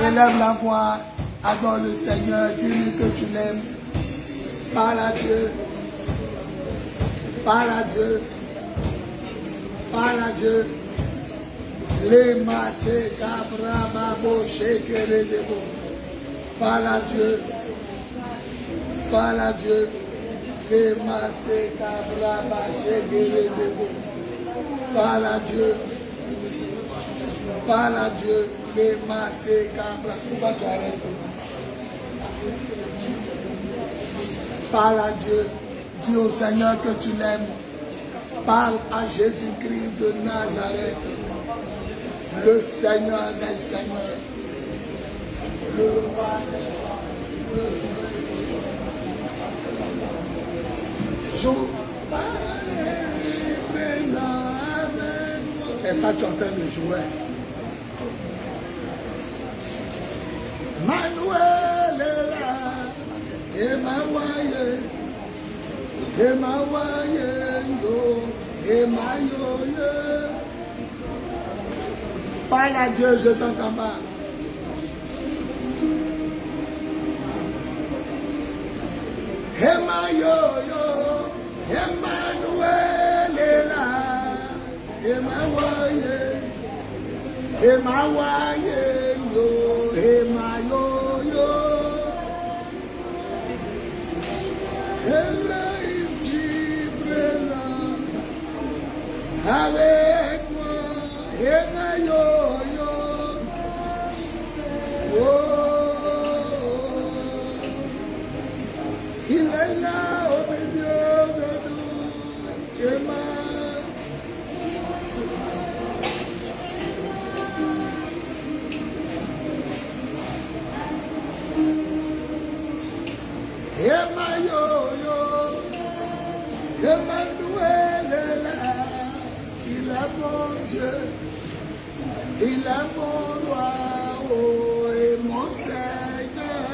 Élève la voix, adore le Seigneur, dis-lui que tu l'aimes. Parle à Dieu. Parle à Dieu. Parle à Dieu. Les massés, cabra, babo, shekere, debo. Parle à Dieu. Parle à Dieu. Les massés, cabra, babo, shekere, debo. Parle à Dieu. Parle à Dieu. Les massés, cabra. Pourquoi tu arrêtes? Parle à Dieu. Dis au Seigneur que tu l'aimes. Parle à Jésus-Christ de Nazareth. Le Seigneur des Seigneurs. Le roi c'est ça que tu es en train de jouer. Manuel est là. Et ma waye. Et ma waye yo. Et ma yo yo. Parle à Dieu, je t'entends pas. Emma yo yo, Emmanuel est là. Emma waye yo, Emma yo yo. Elle est ici présent avec moi. Emma yo yo. Il est là au milieu de nous, Emma. Emma yo yo, Emmanuel est là. Il est mon Dieu, il est mon roi, oh, et mon Seigneur.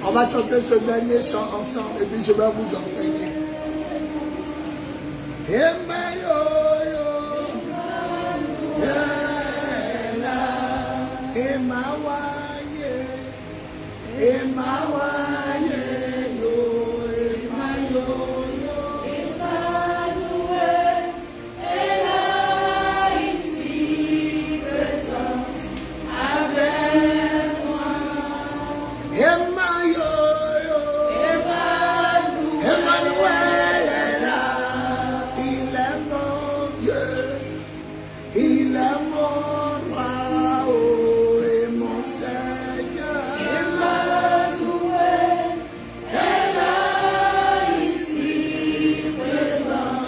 On va chanter ce dernier chant ensemble et puis je vais vous enseigner. Emma yo yo, Emma waye, Emma waye yo, Emma yo yo. Emmanuel est là ici présent avec moi. Emma yo yo, Emmanuel est là. Il est mon Dieu, il est mon roi, oh, et mon Seigneur. Emmanuel est là ici présent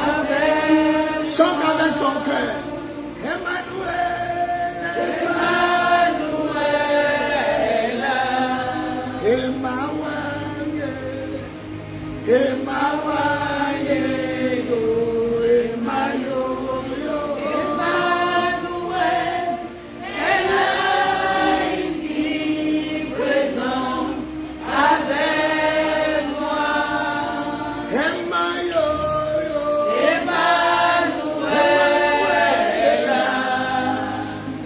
avec Chante avec ton cœur. Emmanuel est là. Emmanuel là. Emma waye, Emma waye yo, Emma yo yo. Emmanuel est là ici présent avec moi. Emma yo yo. Emmanuel est là.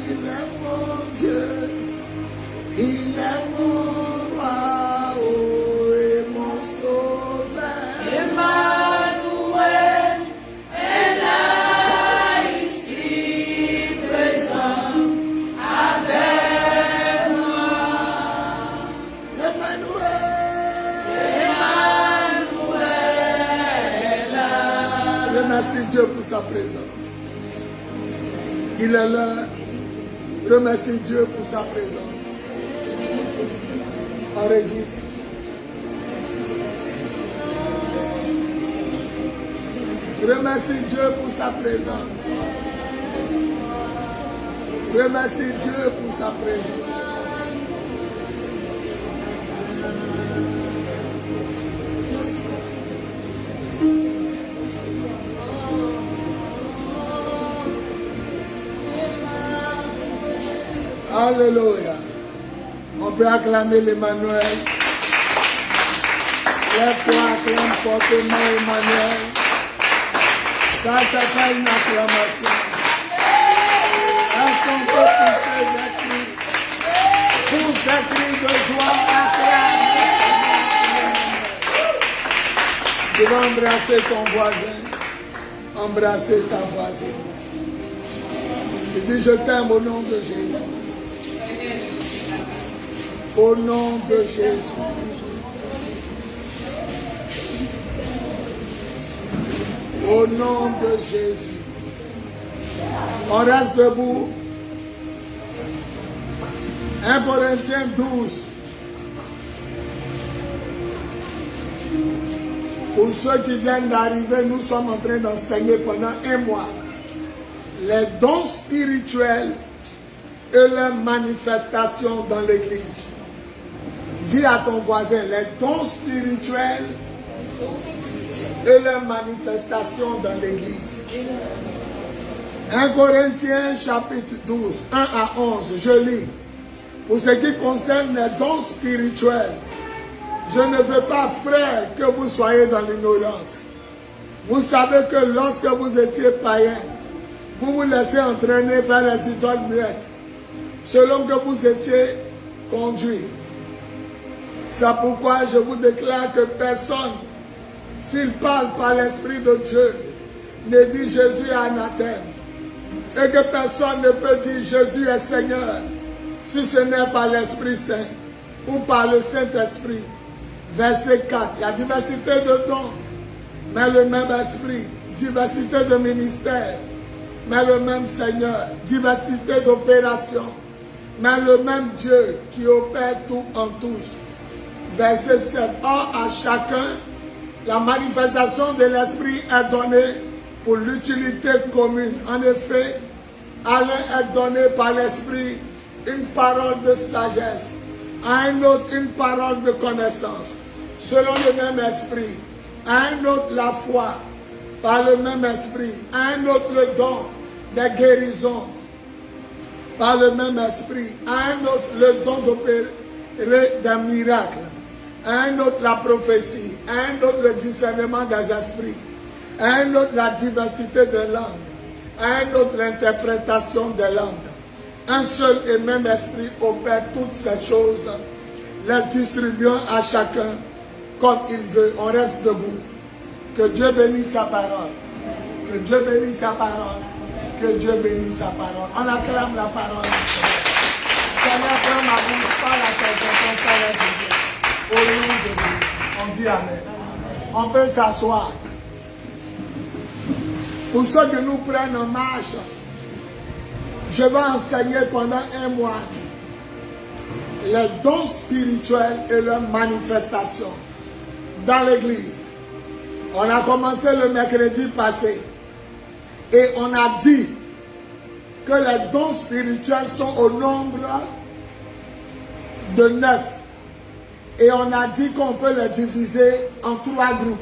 Il est mon Dieu, il est mon roi, oh, et mon sauveur. Emmanuel est là ici présent avec moi. Emmanuel. Emmanuel est là. Remercie Dieu pour sa présence. Il est là. Remercie Dieu pour sa présence. Enregistre. Remercie Dieu pour sa présence. Remercie Dieu pour sa présence. Alléluia. On peut acclamer l'Emmanuel. Lève-toi, acclame fortement Emmanuel. Ça, c'est pas une acclamation. Est-ce qu'on peut pousser des cris? Pousse des cris de joie, acclame. Tu vas embrasser ton voisin. Embrasser ta voisine. Tu dis, je t'aime au nom de Jésus. Au nom de Jésus. Au nom de Jésus. On reste debout. 1 Corinthiens 12. Pour ceux qui viennent d'arriver, nous sommes en train d'enseigner pendant 1 mois les dons spirituels et leurs manifestations dans l'Église. Dis à ton voisin, les dons spirituels et leurs manifestations dans l'Église. 1 Corinthiens chapitre 12, 1 à 11, je lis. Pour ce qui concerne les dons spirituels, je ne veux pas, frère, que vous soyez dans l'ignorance. Vous savez que lorsque vous étiez païens, vous vous laissez entraîner vers les idoles muettes, selon que vous étiez conduits. C'est pourquoi je vous déclare que personne, s'il parle par l'Esprit de Dieu, ne dit Jésus est anathème. Et que personne ne peut dire Jésus est Seigneur, si ce n'est par l'Esprit Saint ou par le Saint-Esprit. Verset 4, il y a diversité de dons, mais le même Esprit, diversité de ministères, mais le même Seigneur, diversité d'opérations, mais le même Dieu qui opère tout en tous. Verset 7, or à chacun, la manifestation de l'Esprit est donnée pour l'utilité commune. En effet, à l'un est donné par l'Esprit une parole de sagesse, à un autre une parole de connaissance, selon le même Esprit, à un autre la foi, par le même Esprit, à un autre le don de guérison, par le même Esprit, à un autre le don d'opérer des miracles, à un autre la prophétie, à un autre le discernement des esprits, à un autre la diversité des langues, à un autre l'interprétation des langues. Un seul et même Esprit opère toutes ces choses, les distribuant à chacun comme il veut. On reste debout. Que Dieu bénisse sa parole. Que Dieu bénisse sa parole. Que Dieu bénisse sa parole. On acclame la parole. Seigneur, prends ma bouche, parle à quelqu'un, parle de Dieu. Au nom de Dieu. On dit Amen. On peut s'asseoir. Pour ceux qui nous prennent en marche, je vais enseigner pendant 1 mois les dons spirituels et leurs manifestations dans l'église. On a commencé le mercredi passé et on a dit que les dons spirituels sont au nombre de 9 et on a dit qu'on peut les diviser en 3 groupes.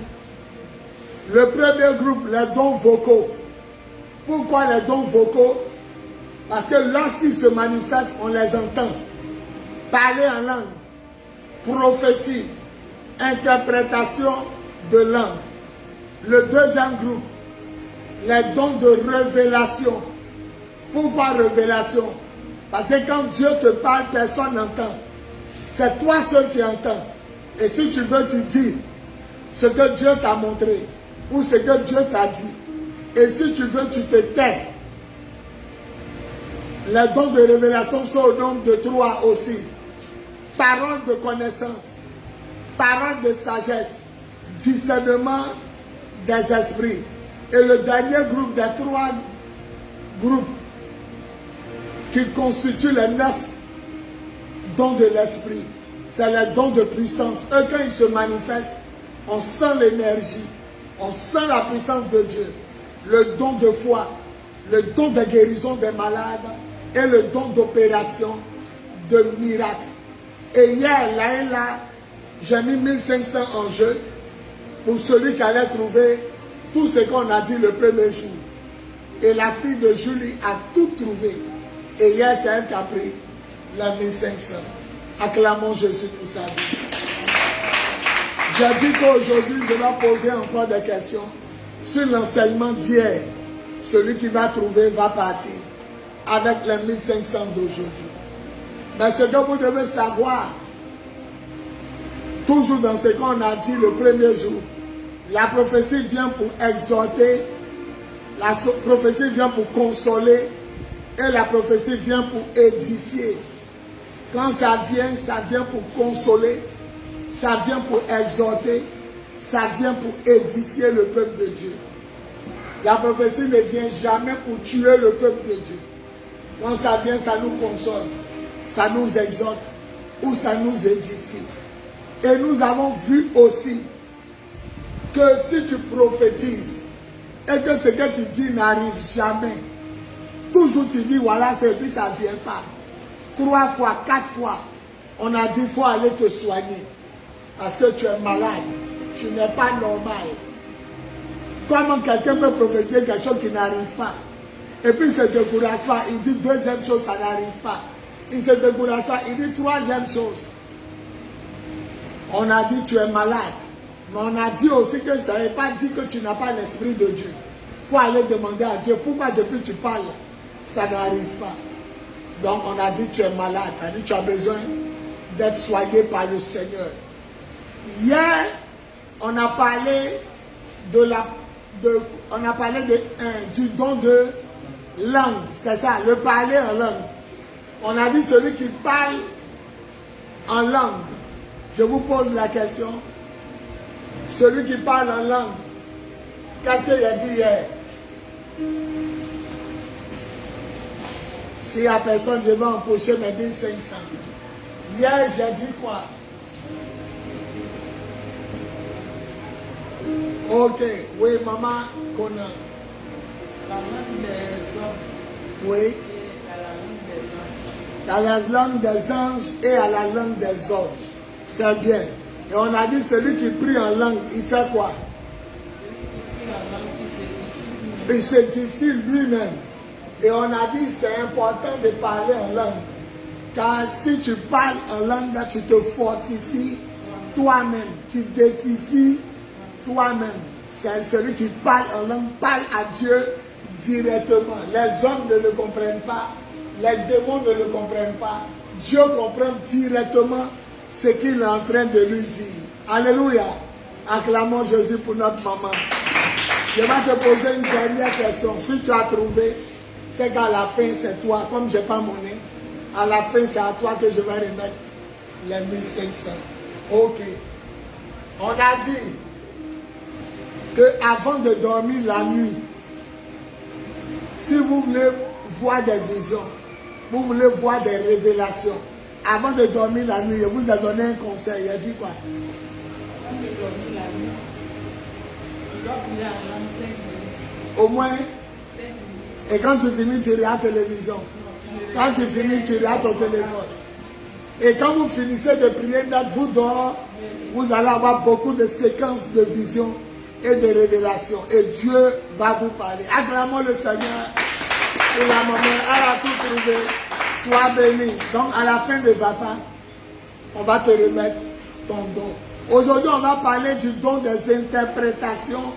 Le premier groupe, les dons vocaux. Pourquoi les dons vocaux? Parce que lorsqu'ils se manifestent, on les entend. Parler en langue, prophétie, interprétation de langue. Le deuxième groupe, les dons de révélation. Pourquoi révélation? Parce que quand Dieu te parle, personne n'entend. C'est toi seul qui entends. Et si tu veux, tu dis ce que Dieu t'a montré ou ce que Dieu t'a dit. Et si tu veux, tu te tais. Les dons de révélation sont au nombre de 3 aussi. Parole de connaissance, parole de sagesse, discernement des esprits. Et le dernier groupe des 3 groupes qui constituent les 9 dons de l'esprit, c'est les dons de puissance. Eux, quand ils se manifestent, on sent l'énergie, on sent la puissance de Dieu. Le don de foi, le don de guérison des malades et le don d'opération de miracles. Et hier, là, j'ai mis 1500 en jeu pour celui qui allait trouver tout ce qu'on a dit le premier jour. Et la fille de Julie a tout trouvé. Et hier, c'est elle qui a pris les 1500. Acclamons Jésus pour sa vie. J'ai dit qu'aujourd'hui, je vais poser encore des questions sur l'enseignement d'hier. Celui qui va trouver va partir avec les 1500 d'aujourd'hui. Mais ce que vous devez savoir, toujours dans ce qu'on a dit le premier jour, la prophétie vient pour exhorter, la prophétie vient pour consoler et la prophétie vient pour édifier. Quand ça vient pour consoler, ça vient pour exhorter, ça vient pour édifier le peuple de Dieu. La prophétie ne vient jamais pour tuer le peuple de Dieu. Quand ça vient, ça nous console, ça nous exhorte ou ça nous édifie. Et nous avons vu aussi que si tu prophétises et que ce que tu dis n'arrive jamais, toujours tu dis voilà, c'est puis ça ne vient pas. 3 fois, 4 fois, on a dit il faut aller te soigner parce que tu es malade, tu n'es pas normal. Comment quelqu'un peut prophétiser quelque chose qui n'arrive pas? Et puis il se décourage pas, il dit deuxième chose, ça n'arrive pas. Il se décourage pas, il dit troisième chose. On a dit tu es malade. Mais on a dit aussi que ça n'est pas dit que tu n'as pas l'Esprit de Dieu. Il faut aller demander à Dieu pourquoi depuis tu parles, ça n'arrive pas. Donc on a dit tu es malade, ça dit tu as besoin d'être soigné par le Seigneur. Hier, on a parlé du don de langue, c'est ça, le parler en langue. On a dit celui qui parle en langue. Je vous pose la question. Celui qui parle en langue, qu'est-ce qu'il a dit hier? S'il n'y a personne, je vais empocher mes 1500. Hier, j'ai dit quoi? Ok, oui, maman, Conan. La langue des hommes. Oui. Et à la langue des anges. À la langue des anges et à la langue des hommes. C'est bien. Et on a dit celui qui prie en langue, il fait quoi? Il s'édifie lui-même. Et on a dit c'est important de parler en langue. Car si tu parles en langue, tu te fortifies toi-même. Tu t'édifies toi-même. C'est celui qui parle en langue, parle à Dieu directement. Les hommes ne le comprennent pas. Les démons ne le comprennent pas. Dieu comprend directement ce qu'il est en train de lui dire. Alléluia. Acclamons Jésus pour notre maman. Je vais te poser une dernière question. Si tu as trouvé, c'est qu'à la fin, c'est toi. Comme je n'ai pas mon nez, à la fin, c'est à toi que je vais remettre les 1500. Ok. On a dit qu'avant de dormir la nuit, si vous voulez voir des visions, vous voulez voir des révélations, avant de dormir la nuit, je vous ai donné un conseil. Il a dit quoi? Avant de dormir la nuit, tu dois prier en langue 5 minutes. Au moins. 5 minutes. Et quand tu finis, tu regardes la télévision. Quand tu finis, tu regardes ton téléphone. Et quand vous finissez de prier, vous dehors, vous allez avoir beaucoup de séquences de visions et de révélations. Et Dieu va vous parler. Acclamons le Seigneur pour la maman. Elle a tout trouvé. Sois béni. Donc à la fin de Papa, on va te remettre ton don. Aujourd'hui, on va parler du don des interprétations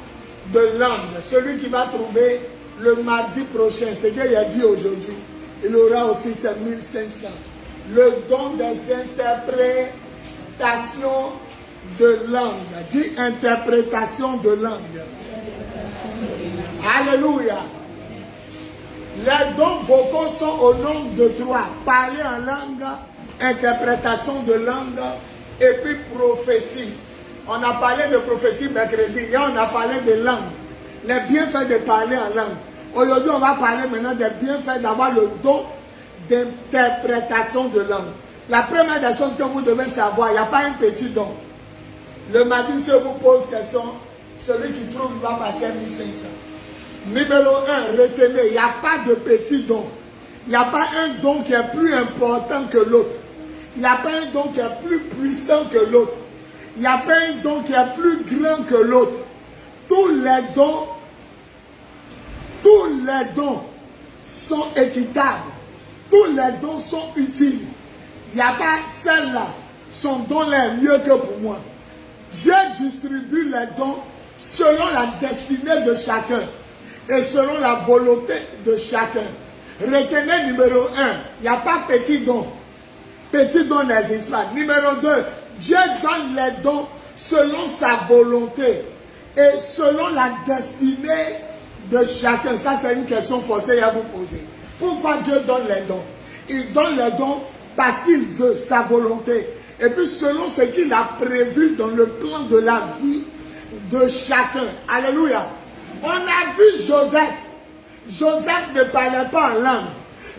de langue. Celui qui va trouver le mardi prochain, ce qu'il a dit aujourd'hui, il aura aussi ses 1500. Le don des interprétations de langue. Dis interprétation de langue. Alléluia. Les dons vocaux sont au nombre de 3. Parler en langue, interprétation de langue et puis prophétie. On a parlé de prophétie mercredi. Hier, on a parlé de langue. Les bienfaits de parler en langue. Aujourd'hui, on va parler maintenant des bienfaits d'avoir le don d'interprétation de langue. La première des choses que vous devez savoir, il n'y a pas un petit don. Le mardi, si je vous pose question, celui qui trouve va partir 1500. Numéro 1, retenez, il n'y a pas de petit don. Il n'y a pas un don qui est plus important que l'autre. Il n'y a pas un don qui est plus puissant que l'autre. Il n'y a pas un don qui est plus grand que l'autre. Tous les dons sont équitables. Tous les dons sont utiles. Il n'y a pas celle-là. Son don est mieux que pour moi. Dieu distribue les dons selon la destinée de chacun et selon la volonté de chacun. Retenez numéro 1, il n'y a pas petit don. Petit don n'existe pas. Numéro 2, Dieu donne les dons selon sa volonté et selon la destinée de chacun. Ça, c'est une question forcée à vous poser. Pourquoi Dieu donne les dons? Il donne les dons parce qu'il veut, sa volonté. Et puis selon ce qu'il a prévu dans le plan de la vie de chacun. Alléluia. On a vu Joseph. Joseph ne parlait pas en langue.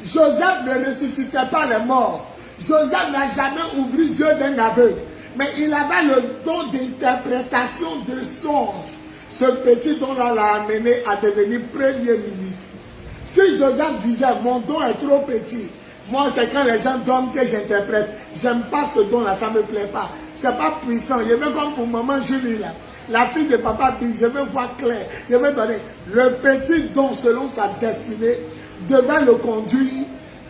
Joseph ne ressuscitait pas les morts. Joseph n'a jamais ouvert les yeux d'un aveugle. Mais il avait le don d'interprétation de songes. Ce petit don-là l'a amené à devenir premier ministre. Si Joseph disait, mon don est trop petit, moi c'est quand les gens dorment que j'interprète. J'aime pas ce don-là, ça ne me plaît pas. C'est pas puissant. Je veux comme pour maman Julie là. La fille de papa Bill, je veux voir clair. Je veux donner. Le petit don selon sa destinée devait le conduire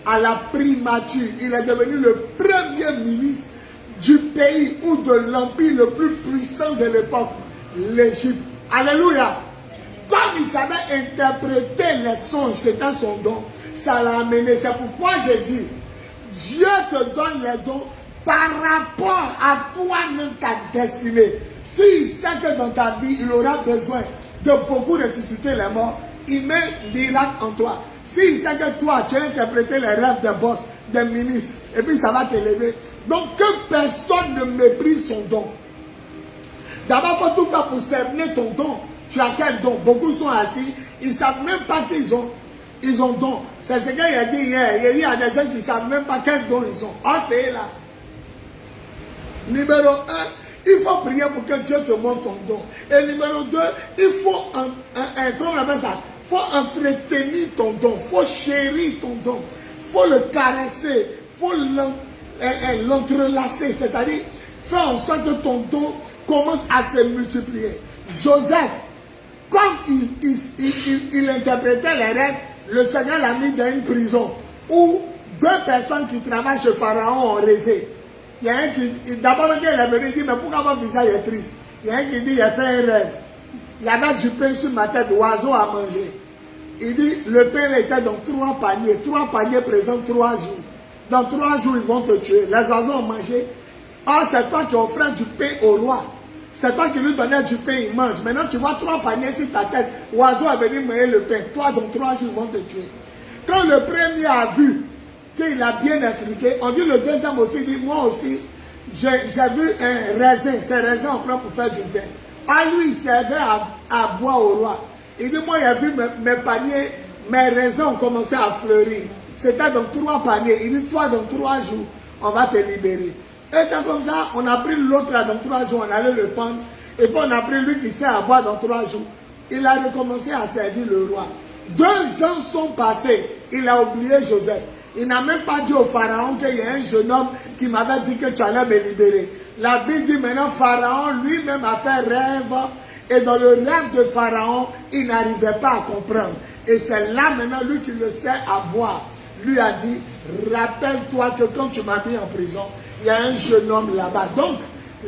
à la primature. Il est devenu le premier ministre du pays ou de l'empire le plus puissant de l'époque, l'Égypte. Alléluia. Comme il savait interpréter les songes, c'était son don, ça l'a amené. C'est pourquoi j'ai dit, Dieu te donne les dons par rapport à toi-même, ta destinée. S'il sait que dans ta vie, il aura besoin de beaucoup ressusciter les morts, il met miracle en toi. S'il sait que toi, tu as interprété les rêves des boss, des ministres, et puis ça va t'élever. Donc que personne ne méprise son don. D'abord, il faut tout faire pour cerner ton don. Tu as quel don? Beaucoup sont assis, ils ne savent même pas qu'ils ont. Ils ont don. C'est ce qu'il a dit hier. Il y a des gens qui ne savent même pas quel don ils ont. Ah, c'est là. Numéro 1, il faut prier pour que Dieu te montre ton don. Et numéro 2, il faut, comment on appelle ça? Il faut entretenir ton don. Il faut chérir ton don. Il faut le caresser. Il faut l'entrelacer. C'est-à-dire, faire en sorte que ton don commence à se multiplier. Joseph, comme il interprétait les rêves, le Seigneur l'a mis dans une prison où 2 personnes qui travaillent chez Pharaon ont rêvé. Il y a un qui, d'abord quand il est venu, il dit, mais pourquoi mon visage est triste? Il y a un qui dit, il a fait un rêve. Il y avait du pain sur ma tête, oiseau à manger. Il dit, le pain était dans 3 paniers. 3 paniers présentent 3 jours. Dans 3 jours, ils vont te tuer. Les oiseaux ont mangé. Or, c'est toi qui offrais du pain au roi. C'est toi qui lui donnais du pain, il mange. Maintenant, tu vois 3 paniers sur ta tête. Oiseau est venu manger le pain. Toi, dans 3 jours, ils vont te tuer. Quand le premier a vu qu'il a bien expliqué, on dit le deuxième aussi, dit, moi aussi, j'ai vu un raisin. Ces raisins, on prend pour faire du vin. À lui, il servait à boire au roi. Il dit, moi, j'ai vu mes paniers, mes raisins ont commencé à fleurir. C'était dans 3 paniers. Il dit, toi, dans 3 jours, on va te libérer. Et c'est comme ça, on a pris l'autre là dans 3 jours, on allait le prendre. Et puis on a pris lui qui sert à boire dans 3 jours. Il a recommencé à servir le roi. 2 ans sont passés. Il a oublié Joseph. Il n'a même pas dit au Pharaon qu'il y a un jeune homme qui m'avait dit que tu allais me libérer. La Bible dit maintenant, Pharaon lui-même a fait rêve. Et dans le rêve de Pharaon, il n'arrivait pas à comprendre. Et c'est là maintenant, lui qui le sert à boire. Lui a dit, rappelle-toi que quand tu m'as mis en prison, il y a un jeune homme là-bas. Donc,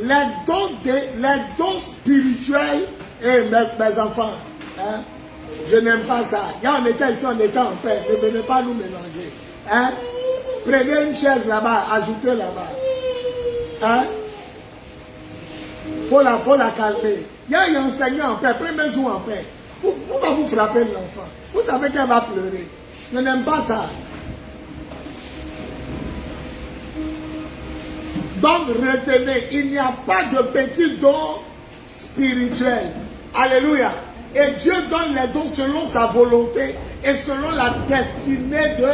les dons spirituels, mes enfants, hein, je n'aime pas ça. Quand on était ici, on était en paix. Ne venez pas nous mélanger. Hein? Prenez une chaise là-bas, ajoutez là-bas. Hein? Faut la calmer. Il y a un enseignant en paix, premier jour en paix. Pourquoi vous frappez l'enfant? Vous savez qu'elle va pleurer. Je n'aime pas ça. Donc retenez, il n'y a pas de petits dons spirituels. Alléluia. Et Dieu donne les dons selon sa volonté et selon la destinée de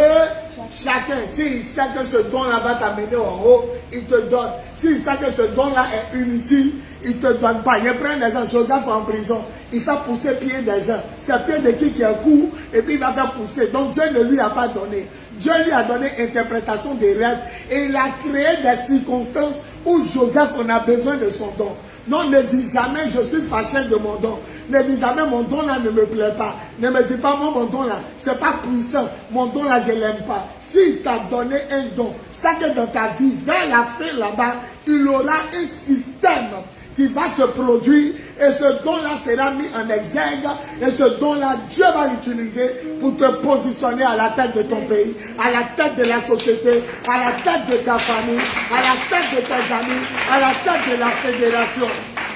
chacun. S'il sait que ce don-là va t'amener en haut, il te donne. S'il sait que ce don-là est inutile, il ne te donne pas. Je prends l'exemple, Joseph en prison, il fait pousser pied des gens. C'est pied de qui est court et puis il va faire pousser. Donc Dieu ne lui a pas donné. Dieu lui a donné interprétation des rêves et il a créé des circonstances où Joseph en a besoin de son don. Non, ne dis jamais je suis fâché de mon don. Ne dis jamais mon don là ne me plaît pas. Ne me dis pas moi mon don là, c'est pas puissant. Mon don là je l'aime pas. S'il t'a donné un don, c'est que dans ta vie, vers la fin là-bas, il aura un système qui va se produire et ce don-là sera mis en exergue et ce don-là, Dieu va l'utiliser pour te positionner à la tête de ton pays, à la tête de la société, à la tête de ta famille, à la tête de tes amis, à la tête de la fédération.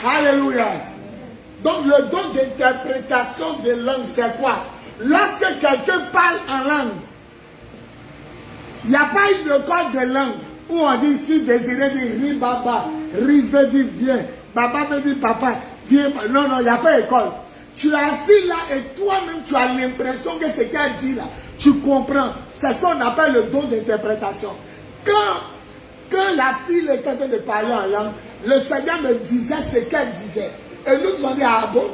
Alléluia. Donc le don d'interprétation des langues, c'est quoi? Lorsque quelqu'un parle en langue, il n'y a pas une école de langue où on dit si désiré dit ri baba, ri veut dire viens, baba veut dire papa, viens. Non, non, il n'y a pas d'école. Tu es assis là et toi-même tu as l'impression que ce qu'elle dit là, tu comprends. C'est ça qu'on appelle le don d'interprétation. Quand la fille était en train de parler en langue, le Seigneur me disait ce qu'elle disait. Et nous sommes dit, ah bon?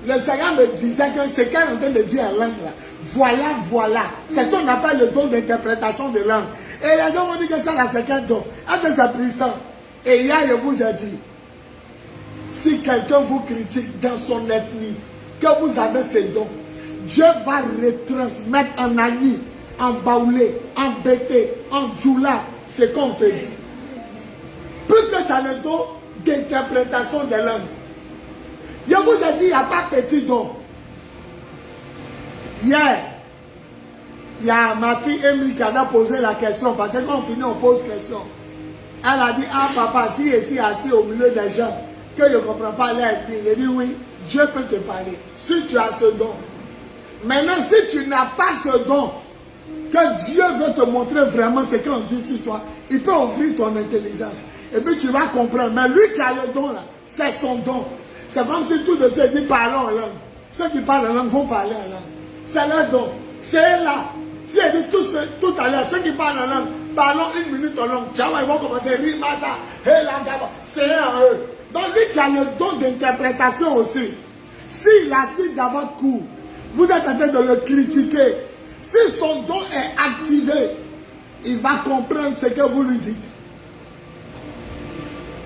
Le Seigneur me disait que ce qu'elle est en train de dire en langue là, voilà, voilà. C'est ça qu'on appelle le don d'interprétation de langue. Et les gens vont dire que ça là, c'est quel don? Est-ce que c'est puissant? Et hier, je vous ai dit, si quelqu'un vous critique dans son ethnie, que vous avez ces dons, Dieu va retransmettre en Agni, en Baoulé, en Bété, en Djoula, ce qu'on te dit. Puisque tu as le don d'interprétation des langues, je vous ai dit, il n'y a pas petit don. Hier, il y a ma fille Amy qui avait posé la question, parce que quand on finit, on pose question. Elle a dit, ah papa, si ici assis au milieu des gens, que je ne comprends pas l'ethnie, j'ai dit oui, Dieu peut te parler, si tu as ce don. Maintenant, si tu n'as pas ce don, que Dieu veut te montrer vraiment ce qu'on dit sur toi, il peut ouvrir ton intelligence. Et puis tu vas comprendre. Mais lui qui a le don là, c'est son don. C'est comme si tout de suite dit parlons en langue. Ceux qui parlent en langue vont parler en langue. C'est leur don. C'est là. Si elle dit tout à l'heure, ceux qui parlent en langue, parlons une minute en langue. Tiens, ils vont commencer à rire, c'est en eux. Donc lui qui a le don d'interprétation aussi, s'il assiste dans votre cours, vous êtes en train de le critiquer. Si son don est activé, il va comprendre ce que vous lui dites.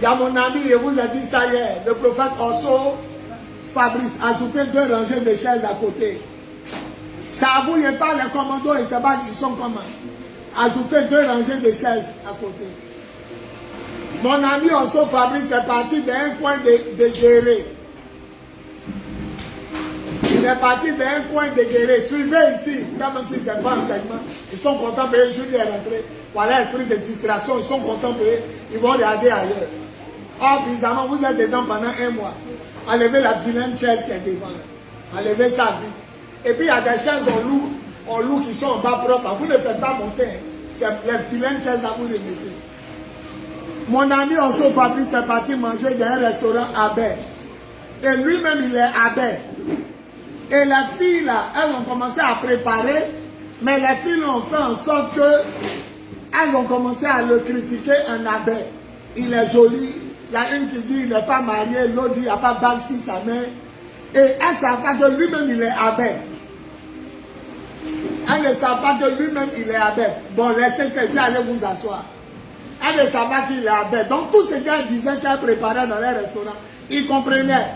Il y a mon ami, je vous ai dit ça hier, le prophète Orso Fabrice, ajoutez 2 rangées de chaises à côté. Ça vous n'est pas les commandos et c'est pas ils sont comment. Ajoutez 2 rangées de chaises à côté. Mon ami Orso Fabrice est parti d'un coin de Guéré. Il est parti d'un coin de Guéré. Suivez ici, quand même qu'ils n'aiment pas enseignement, ils sont contents de payer, Julie est rentré. Voilà, esprit de distraction, ils sont contents de payer, ils vont regarder ailleurs. Or, bizarrement, vous êtes dedans pendant 1 mois. Enlevez la vilaine chaise qui est devant. Enlevez ça vite. Et puis, il y a des chaises en lourd qui sont en bas propres. Vous ne faites pas monter. C'est les vilaines chaises à vous remettez. Mon ami Orso Fabrice est parti manger dans un restaurant à Baie. Et lui-même, il est à Baie. Et les filles, là, elles ont commencé à préparer. Mais les filles ont fait en sorte que elles ont commencé à le critiquer en abbé. Il est joli. Il y a une qui dit il n'est pas marié, l'autre dit il n'y a pas de bague sur sa main. Et elle ne savent pas que lui-même il est abbé. Elle ne savent pas que lui-même il est abbé. Bon, laissez cette bien aller vous asseoir. Elle ne savent pas qu'il est abbé. Donc tout ce qu'elle disait qu'elle préparait dans les restaurants, il comprenait.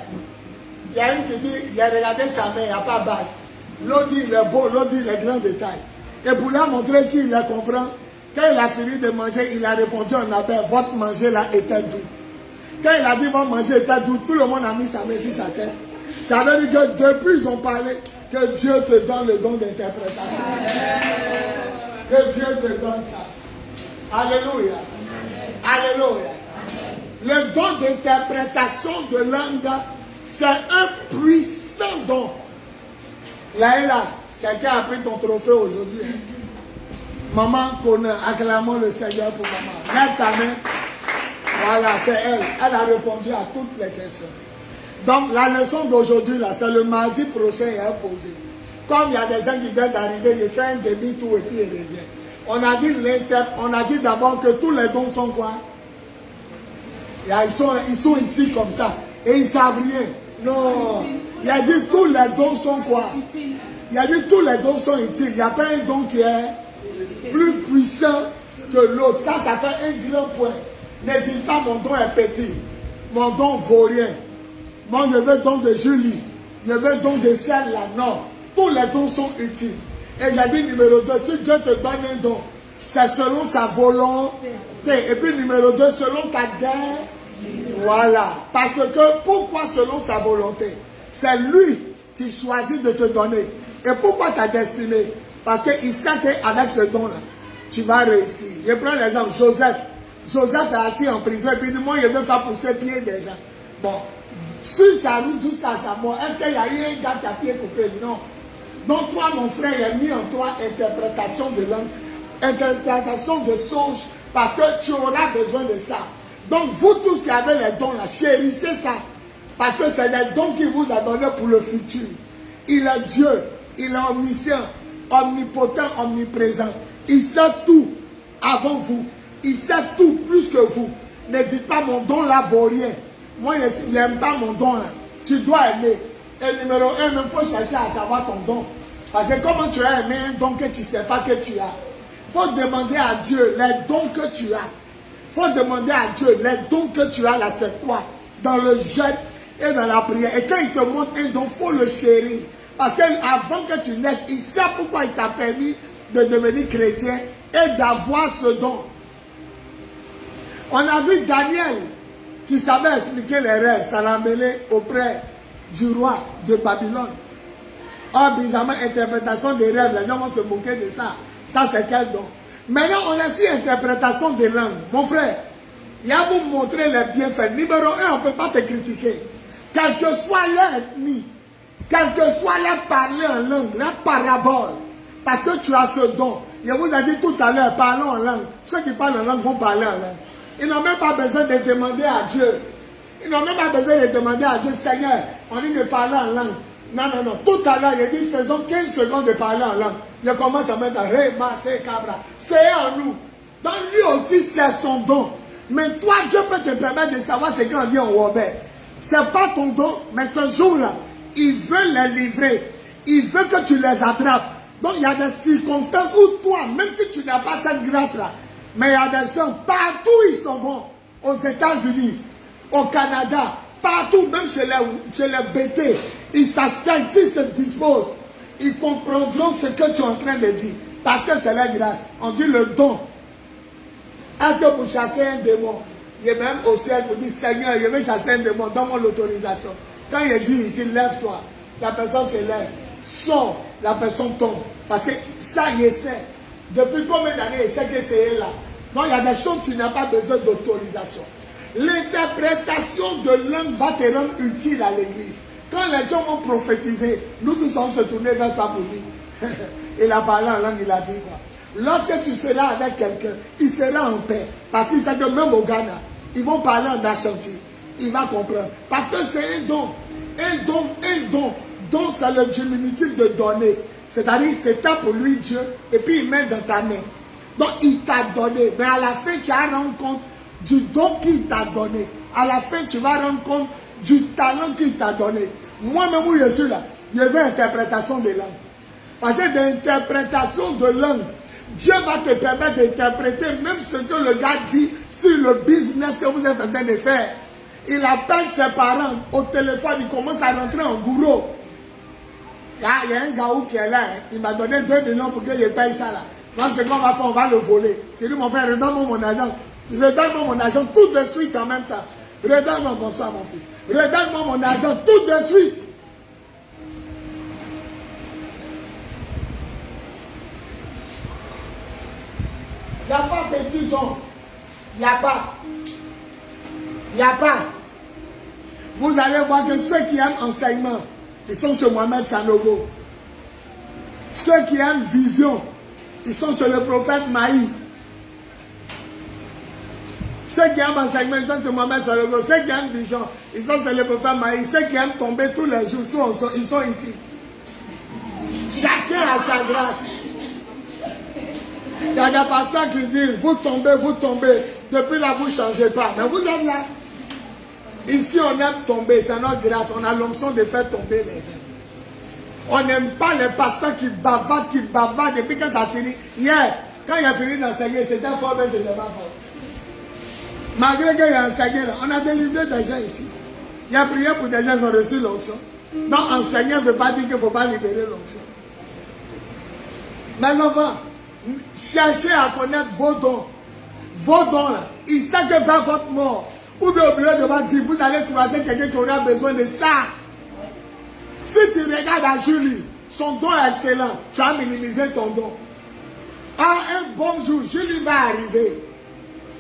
Il y a une qui dit il a regardé sa main, il n'y a pas de bague. L'autre dit il est beau, l'autre dit il est grand détail. Et pour leur montrer qu'il le comprend, quand il a fini de manger, il a répondu en abbé, votre manger là était doux. Quand il a dit votre manger était doux, tout le monde a mis sa main sur sa tête. Ça veut dire que depuis ils ont parlé que Dieu te donne le don d'interprétation. Que Dieu te donne ça. Alléluia. Alléluia. Le don d'interprétation de langue, c'est un puissant don. Là et là, quelqu'un a pris ton trophée aujourd'hui. Maman connaît, acclamons le Seigneur pour maman. Lève ta main. Voilà, c'est elle. Elle a répondu à toutes les questions. Donc, la leçon d'aujourd'hui, là, c'est le mardi prochain et imposé. Comme il y a des gens qui viennent d'arriver, ils font un demi-tour et puis ils reviennent. On a dit d'abord que tous les dons sont quoi? Ils sont ici comme ça. Et ils savent rien. Non. Il a dit tous les dons sont quoi? Il a dit tous les dons sont utiles. Il n'y a pas un don qui est plus puissant que l'autre. Ça fait un grand point. Ne dites pas mon don est petit. Mon don vaut rien. Moi, je veux don de Julie. Je veux don de celle-là. Non. Tous les dons sont utiles. Et j'ai dit numéro 2, si Dieu te donne un don, c'est selon sa volonté. Et puis numéro 2, selon ta destinée. Voilà. Parce que pourquoi selon sa volonté? C'est lui qui choisit de te donner. Et pourquoi ta destinée? Parce qu'il sait qu'avec ce don-là, tu vas réussir. Je prends l'exemple, Joseph. Joseph est assis en prison et puis moi, il veut faire pousser pied déjà. Bon, sur sa route jusqu'à sa mort, est-ce qu'il y a eu un gars qui a pied coupé? Non. Donc toi, mon frère, il a mis en toi interprétation de langue, interprétation de songe, parce que tu auras besoin de ça. Donc vous tous qui avez les dons là, chérissez ça. Parce que c'est les dons qu'il vous a donnés pour le futur. Il est Dieu, il est omniscient, omnipotent, omniprésent. Il sait tout avant vous. Il sait tout plus que vous. Ne dites pas mon don là vaut rien. Moi, je n'aime pas mon don là. Tu dois aimer. Et numéro 1, il faut chercher à savoir ton don. Parce que comment tu as aimé un don que tu ne sais pas que tu as? Il faut demander à Dieu les dons que tu as. Il faut demander à Dieu les dons que tu as là, c'est quoi? Dans le jeûne et dans la prière. Et quand il te montre un don, il faut le chérir. Parce qu'avant que tu naisses, il sait pourquoi il t'a permis de devenir chrétien et d'avoir ce don. On a vu Daniel qui savait expliquer les rêves. Ça l'a amené auprès du roi de Babylone. Or, bizarrement, interprétation des rêves, les gens vont se moquer de ça. Ça, c'est quel don? Maintenant, on a aussi interprétation des langues. Mon frère, il y a vous montrer les bienfaits. Numéro 1, on ne peut pas te critiquer. Quelle que soit leur ethnie, quelle que soit leur parler en langue, leur parabole, parce que tu as ce don. Je vous ai dit tout à l'heure, parlons en langue. Ceux qui parlent en langue vont parler en langue. Ils n'ont même pas besoin de demander à Dieu. Ils n'ont même pas besoin de demander à Dieu, Seigneur, on dit de parler en langue. Non, non, non. Tout à l'heure, il dit, faisons 15 secondes de parler en langue. Je commence à mettre Ré-ma-sé cabra. C'est en nous. Donc lui aussi, c'est son don. Mais toi, Dieu peut te permettre de savoir ce qu'on dit en Robert. Ce n'est pas ton don, mais ce jour-là, il veut les livrer. Il veut que tu les attrapes. Donc il y a des circonstances où toi, même si tu n'as pas cette grâce-là, mais il y a des gens, partout ils s'en vont, aux États-Unis, au Canada, partout, même chez les BT, ils s'asseyent, s'ils se disposent, ils comprendront ce que tu es en train de dire. Parce que c'est la grâce. On dit le don. Est-ce que pour chasser un démon, il est même au ciel pour dire, Seigneur, je veux chasser un démon, donne-moi l'autorisation. Quand il dit ici, lève-toi, la personne se lève, sort, la personne tombe. Parce que ça, il sait. Depuis combien d'années il sait que c'est là? Donc il y a des choses, tu n'as pas besoin d'autorisation. L'interprétation de langue va te rendre utile à l'église. Quand les gens vont prophétiser, nous tous allons se tourner vers toi pour dire, il a parlé en langue, il a dit quoi? Lorsque tu seras avec quelqu'un, il sera en paix. Parce qu'il sait que même au Ghana, ils vont parler en Ashanti. Il va comprendre. Parce que c'est un don. Un don, un don. Don, c'est le diminutif de donner. C'est-à-dire, c'est temps pour lui, Dieu, et puis il met dans ta main. Donc, il t'a donné. Mais à la fin, tu vas rendre compte du don qu'il t'a donné. À la fin, tu vas rendre compte du talent qu'il t'a donné. Moi-même, où je suis là, je veux interprétation de langue. Parce que d'interprétation de langue, Dieu va te permettre d'interpréter même ce que le gars dit sur le business que vous êtes en train de faire. Il appelle ses parents au téléphone, il commence à rentrer en gourou. Il y a un gars qui est là, il m'a donné 2 millions pour que je paye ça là. Donc ce qu'on va faire, on va le voler. J'ai dit, mon frère, redonne-moi mon argent. Redonne-moi mon argent tout de suite en même temps. Redonne-moi, bonsoir mon fils. Redonne-moi mon argent tout de suite. Il n'y a pas petit don. Il n'y a pas. Il n'y a pas. Vous allez voir que ceux qui aiment enseignement, ils sont chez Mohamed Sanogo. Ceux qui aiment vision, ils sont chez le prophète Maï. Ceux qui aiment enseignement, ils sont chez Mohamed Sanogo. Ceux qui aiment vision, ils sont chez le prophète Maï. Ceux qui aiment tomber tous les jours, ils sont ici. Chacun a sa grâce. Il y a des pasteurs qui disent, vous tombez, depuis là, vous ne changez pas. Mais vous êtes là. Ici, on aime tomber, c'est notre grâce. On a l'onction de faire tomber les gens. On n'aime pas les pasteurs qui bavardent, depuis que ça finit. Hier, quand il a fini d'enseigner, c'était fort, mais c'était pas fort. Malgré qu'il a enseigné, là, on a délivré des gens ici. Il a prié pour des gens qui ont reçu l'onction. Donc, enseigner ne veut pas dire qu'il ne faut pas libérer l'onction. Mes enfants, cherchez à connaître vos dons. Vos dons, là, il sait que vers votre mort, ou bien au milieu de votre vie, vous allez croiser quelqu'un qui aura besoin de ça. Si tu regardes à Julie, son don est excellent, tu as minimisé ton don. Un bon jour, Julie va arriver.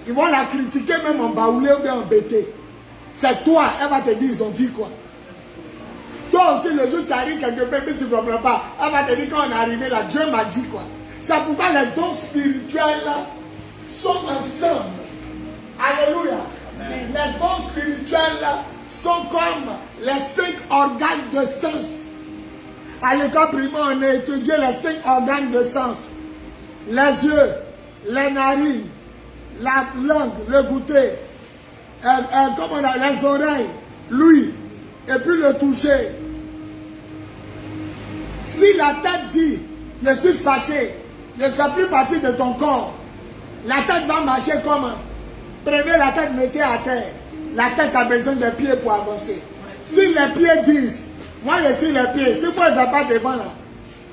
Ils vont la critiquer même en baoulé ou bien en bêté. C'est toi, elle va te dire, ils ont dit quoi. Toi aussi, le jour où tu arrives quelque part, mais tu ne comprends pas. Elle va te dire, quand on est arrivé là, Dieu m'a dit quoi. C'est pourquoi les dons spirituels là, sont ensemble. Alléluia. Amen. Les dons spirituels là, sont comme les 5 organes de sens. À l'école primaire, on a étudié les 5 organes de sens. Les yeux, les narines, la langue, le goûter, comment on a, les oreilles, l'ouïe, et puis le toucher. Si la tête dit, je suis fâché, je ne fais plus partie de ton corps, la tête va marcher comment? Prenez la tête, mettez à terre. La tête a besoin de pieds pour avancer. Si les pieds disent, moi je suis les pieds, si moi je ne vais pas devant là,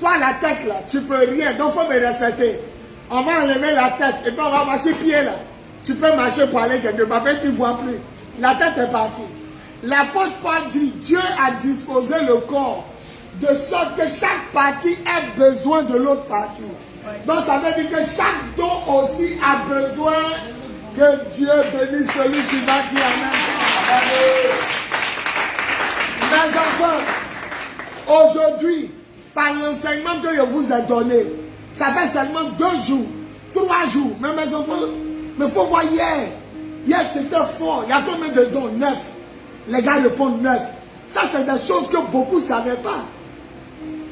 toi la tête là, tu peux rien, donc il faut me respecter. On va enlever la tête et puis on va voir ces pieds là. Tu peux marcher pour aller quelque part, mais tu ne vois plus. La tête est partie. L'apôtre Paul dit, Dieu a disposé le corps de sorte que chaque partie ait besoin de l'autre partie. Donc ça veut dire que chaque don aussi a besoin que Dieu bénisse celui qui va dire Amen. Mes enfants, aujourd'hui, par l'enseignement que je vous ai donné, ça fait seulement 2 jours, 3 jours. Mais mes enfants, mais il faut voir hier. Hier c'était fort. Il y a combien de dons? 9. Les gars répondent 9. Ça c'est des choses que beaucoup ne savaient pas.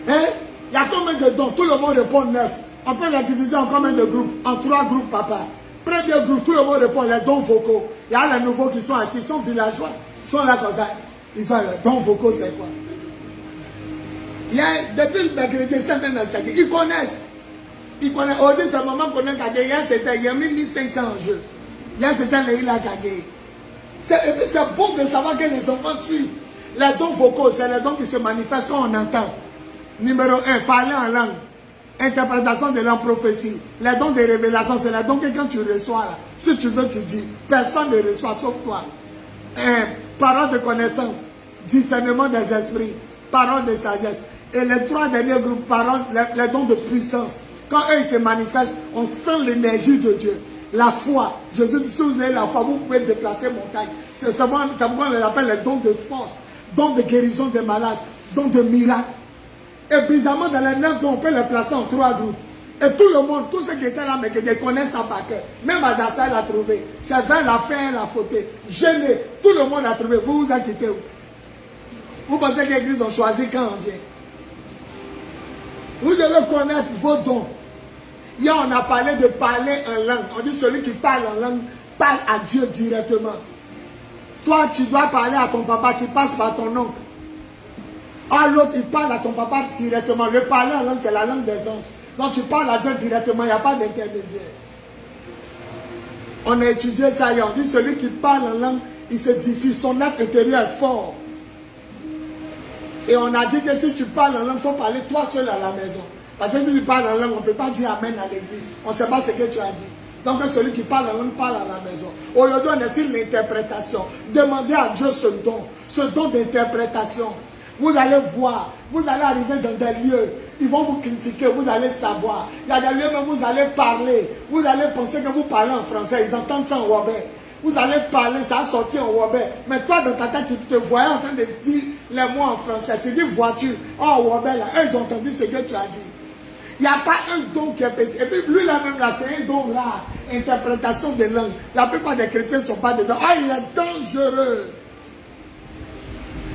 Hein? Il y a combien de dons? Tout le monde répond 9. On peut les diviser en combien de groupes? En 3 groupes, papa. Premier groupe, tout le monde répond les dons vocaux. Il y a les nouveaux qui sont assis, ils sont villageois. Ils sont là comme ça. Ils ont les dons vocaux, c'est quoi? Il y a, depuis le mercredi, certains enseignants, ils connaissent. Ils connaissent. Aujourd'hui, c'est le moment qu'on a gagné. Hier, c'était, il y a mis 1500 en jeu. Hier, c'était le il a gagné. Et puis, c'est bon de savoir que les enfants suivent. Les dons vocaux, c'est les dons qui se manifestent quand on entend. Numéro 1, parler en langue. Interprétation de la prophétie. Les dons de révélation, c'est les dons que quand tu reçois, là, si tu veux, tu dis. Personne ne reçoit sauf toi. Parole de connaissance. Discernement des esprits. Parole de sagesse. Et les 3 derniers groupes, paroles, les dons de puissance. Quand eux ils se manifestent, on sent l'énergie de Dieu. La foi. Jésus dit, si vous avez la foi, vous pouvez déplacer montagne. C'est pourquoi on les appelle les dons de force. Dons de guérison des malades. Dons de miracles. Et bizarrement, dans les 9 dons, on peut les placer en 3 groupes. Et tout le monde, tous ceux qui étaient là, mais qui connaissent ça par cœur. Même Adassa l'a trouvé. C'est vers la fin, elle a fauté. Gêné. Tout le monde l'a trouvé. Vous vous inquiétez où? Vous pensez que l'église ont choisi quand on vient? Vous devez connaître vos dons. Hier, on a parlé de parler en langue. On dit celui qui parle en langue, parle à Dieu directement. Toi, tu dois parler à ton papa, tu passes par ton oncle. Ah, l'autre, il parle à ton papa directement. Le parler en langue, c'est la langue des anges. Donc, tu parles à Dieu directement, il n'y a pas d'intermédiaire. On a étudié ça hier. On dit celui qui parle en langue, il se diffuse. Son acte intérieur est fort. Et on a dit que si tu parles en langue, il faut parler toi seul à la maison. Parce que si tu parles en langue, on ne peut pas dire Amen à l'église. On ne sait pas ce que tu as dit. Donc celui qui parle en langue parle à la maison. Aujourd'hui, on est sur l'interprétation. Demandez à Dieu ce don d'interprétation. Vous allez voir, vous allez arriver dans des lieux, ils vont vous critiquer, vous allez savoir. Il y a des lieux où vous allez parler, vous allez penser que vous parlez en français, ils entendent ça en wabé. Vous allez parler, ça a sorti en wabé. Mais toi, dans ta tête, tu te voyais en train de dire les mots en français. Tu dis voiture, oh wabé là, eux, ils ont entendu ce que tu as dit. Il n'y a pas un don qui est petit. Et puis lui là même là, c'est un don là, interprétation des langues. La plupart des chrétiens ne sont pas dedans. Ah, il est dangereux.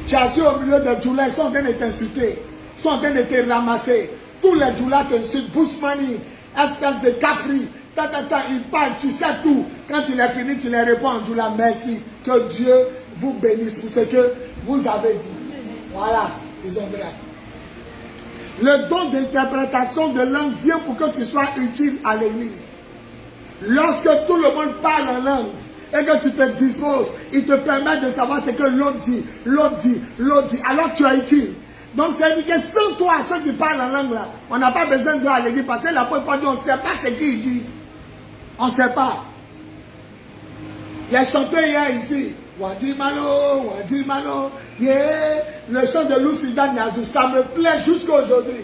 Tu as assis au milieu des djoulas, ils sont en train de t'insulter. Ils sont en train de te ramasser. Tous les djoulas t'insultent. Bousmani, espèce de cafri. Ils parlent, tu sais tout. Quand il est fini, tu les réponds en djoula. Merci. Que Dieu vous bénisse pour ce que vous avez dit. Voilà, ils ont vrai. Le don d'interprétation de langue vient pour que tu sois utile à l'église. Lorsque tout le monde parle en langue et que tu te disposes, il te permet de savoir ce que l'autre dit, l'autre dit, l'autre dit. Alors tu es utile. Donc c'est dit que sans toi, ceux qui parlent en langue là, on n'a pas besoin de toi à l'église parce que la plupart dit on ne sait pas ce qu'ils disent. On ne sait pas. Il y a chanté hier ici. Wadi Malo, yeah. Le chant de Lucida Nazou, ça me plaît jusqu'à aujourd'hui.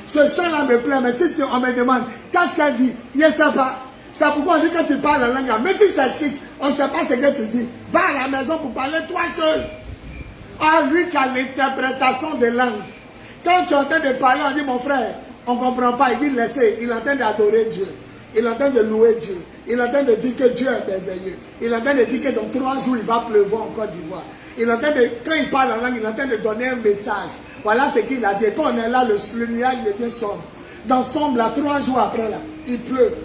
Ce chant-là me plaît, mais si on me demande, qu'est-ce qu'elle dit? Je ne sais pas. C'est pourquoi on dit que tu parles en langue, même si c'est chic, on ne sait pas ce que tu dis. Va à la maison pour parler toi seul. Ah, lui qui a l'interprétation des langues. Quand tu es en train de parler, on dit, mon frère, on ne comprend pas. Il dit, laissez, il est en train d'adorer Dieu. Il est en train de louer Dieu. Il est en train de dire que Dieu est merveilleux. Il est en train de dire que dans 3 jours, il va pleuvoir en Côte d'Ivoire. Il est en train de, quand il parle en langue, il est en train de donner un message. Voilà ce qu'il a dit. Et quand on est là, le nuage devient sombre. Dans sombre, là, 3 jours après, là, il pleut.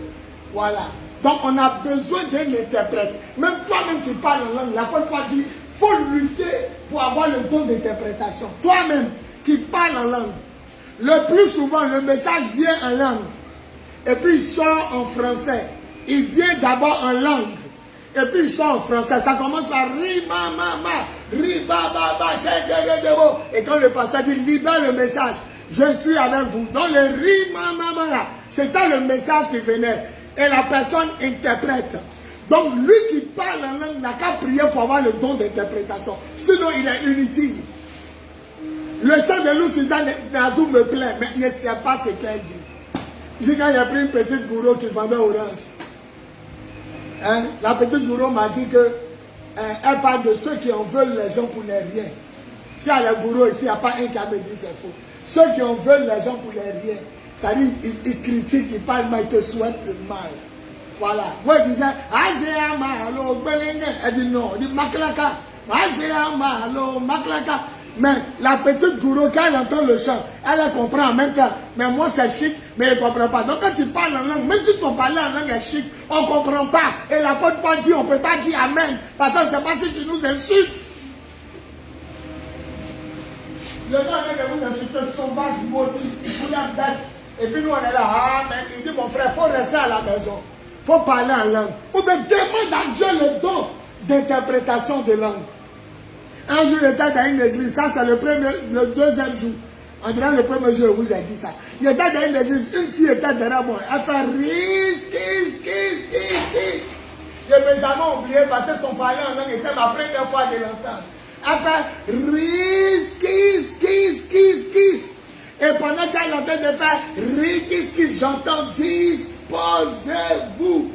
Voilà. Donc, on a besoin d'un interprète. Même toi-même qui parles en langue, la fois dit, il faut lutter pour avoir le don d'interprétation. Toi-même qui parles en langue. Le plus souvent, le message vient en langue. Et puis il sort en français. Il vient d'abord en langue. Et puis il sort en français. Ça commence par Riba Mama, Riba Baba, Shededebo. Et quand le pasteur dit libère le message, je suis avec vous. Dans le Riba Mama, c'était le message qui venait. Et la personne interprète. Donc lui qui parle en langue n'a qu'à prier pour avoir le don d'interprétation. Sinon il est inutile. Le chant de Lucida Nazou me plaît, mais il ne sait pas ce qu'elle dit. J'ai quand il a pris une petite gourou qui vendait orange. Hein? La petite gourou m'a dit que elle parle de ceux qui en veulent les gens pour les rien. Si à la gourou ici, il n'y a pas un qui a me dit c'est faux. Ceux qui en veulent les gens pour les rien. Ça dit, ils critiquent, ils parlent, mais ils te souhaitent le mal. Voilà. Moi, je disais, Azea Malo, Belenge. Elle dit non. Elle dit Maklaka. Azea Malo, Maklaka. Mais la petite gourou, quand elle entend le chant, elle comprend en même temps. Mais moi, c'est chic, mais elle ne comprend pas. Donc, quand tu parles en langue, même si ton parler en langue est chic, on ne comprend pas. Et la porte pas dit, on ne peut pas dire Amen. Parce que c'est pas si tu nous insultes. Le gars avec vous insultez sauvage, maudit, vous l'avez bête. Et puis nous, on est là, Amen. Il dit, mon frère, il faut rester à la maison. Il faut parler en langue. Ou bien demande à Dieu le don d'interprétation de langue. Un jour, j'étais dans une église, ça c'est le deuxième jour. En dirait le premier jour, je vous ai dit ça. J'étais dans une église, une fille était derrière moi. Elle fait kiss. Je ne vais jamais oublier parce que son parler en langue était ma première fois de l'entendre. Elle fait kiss. Et pendant qu'elle est en train de faire kiss, j'entends disposez-vous.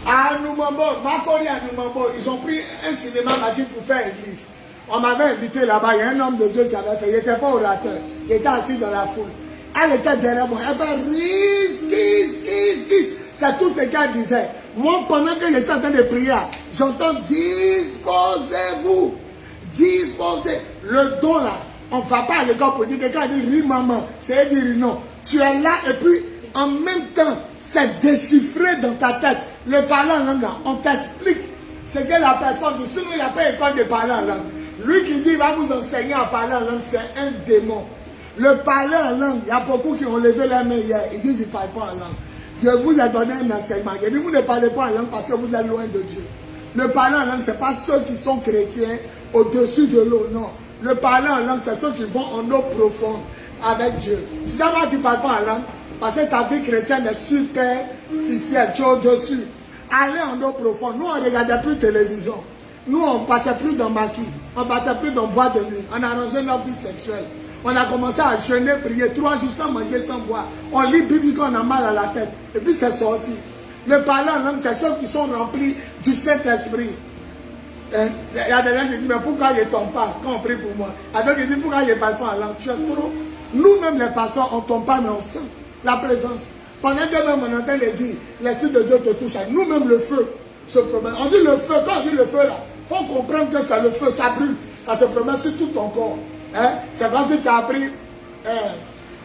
À Noumambo, Makori à Noumambo, ils ont pris un cinéma magique pour faire église. On m'avait invité là-bas, il y a un homme de Dieu qui avait fait, il n'était pas orateur, il était assis dans la foule. Elle était derrière moi, elle fait kiss. C'est tout ce qu'elle disait. Moi, pendant que je suis en train de prier, j'entends disposez-vous. Disposez. Le don là, on ne va pas à l'école pour dire quelqu'un dit oui maman, c'est dire non. Tu es là et puis en même temps, c'est déchiffré dans ta tête. Le parler en langue, on t'explique ce que la personne dit. Sinon, il n'y a pas école de parler en langue. Lui qui dit, il va vous enseigner à parler en langue, c'est un démon. Le parler en langue, il y a beaucoup qui ont levé la main hier. Ils disent, ils ne parlent pas en langue. Je vous ai donné un enseignement. Il dit, vous ne parlez pas en langue parce que vous êtes loin de Dieu. Le parler en langue, ce n'est pas ceux qui sont chrétiens au-dessus de l'eau, non. Le parler en langue, c'est ceux qui vont en eau profonde avec Dieu. Si d'abord tu ne parles pas en langue, parce que ta vie chrétienne est superficielle, tu es au-dessus. Allez en eau profonde. Nous, on ne regardait plus télévision. Nous, on ne partait plus dans maquis. On ne partait plus dans bois de nuit. On a arrangé notre vie sexuelle. On a commencé à jeûner, prier 3 jours sans manger, sans boire. On lit Bible quand on a mal à la tête. Et puis c'est sorti. Le parler en langue, c'est ceux qui sont remplis du Saint-Esprit. Il y a des gens qui disent, mais pourquoi ils ne tombent pas quand on prie pour moi? Il y a d'autres qui disent, pourquoi ils ne parlent pas en langue? Tu es trop. Nous-mêmes, les pasteurs, on ne tombe pas, mais on sent la présence. Pendant que même on entend les dire, l'Esprit de Dieu te touche. Nous-mêmes, le feu se promène. On dit le feu, quand on dit le feu là, il faut comprendre que c'est le feu, ça brûle. Ça se promène sur tout ton corps. Hein? C'est parce que tu as pris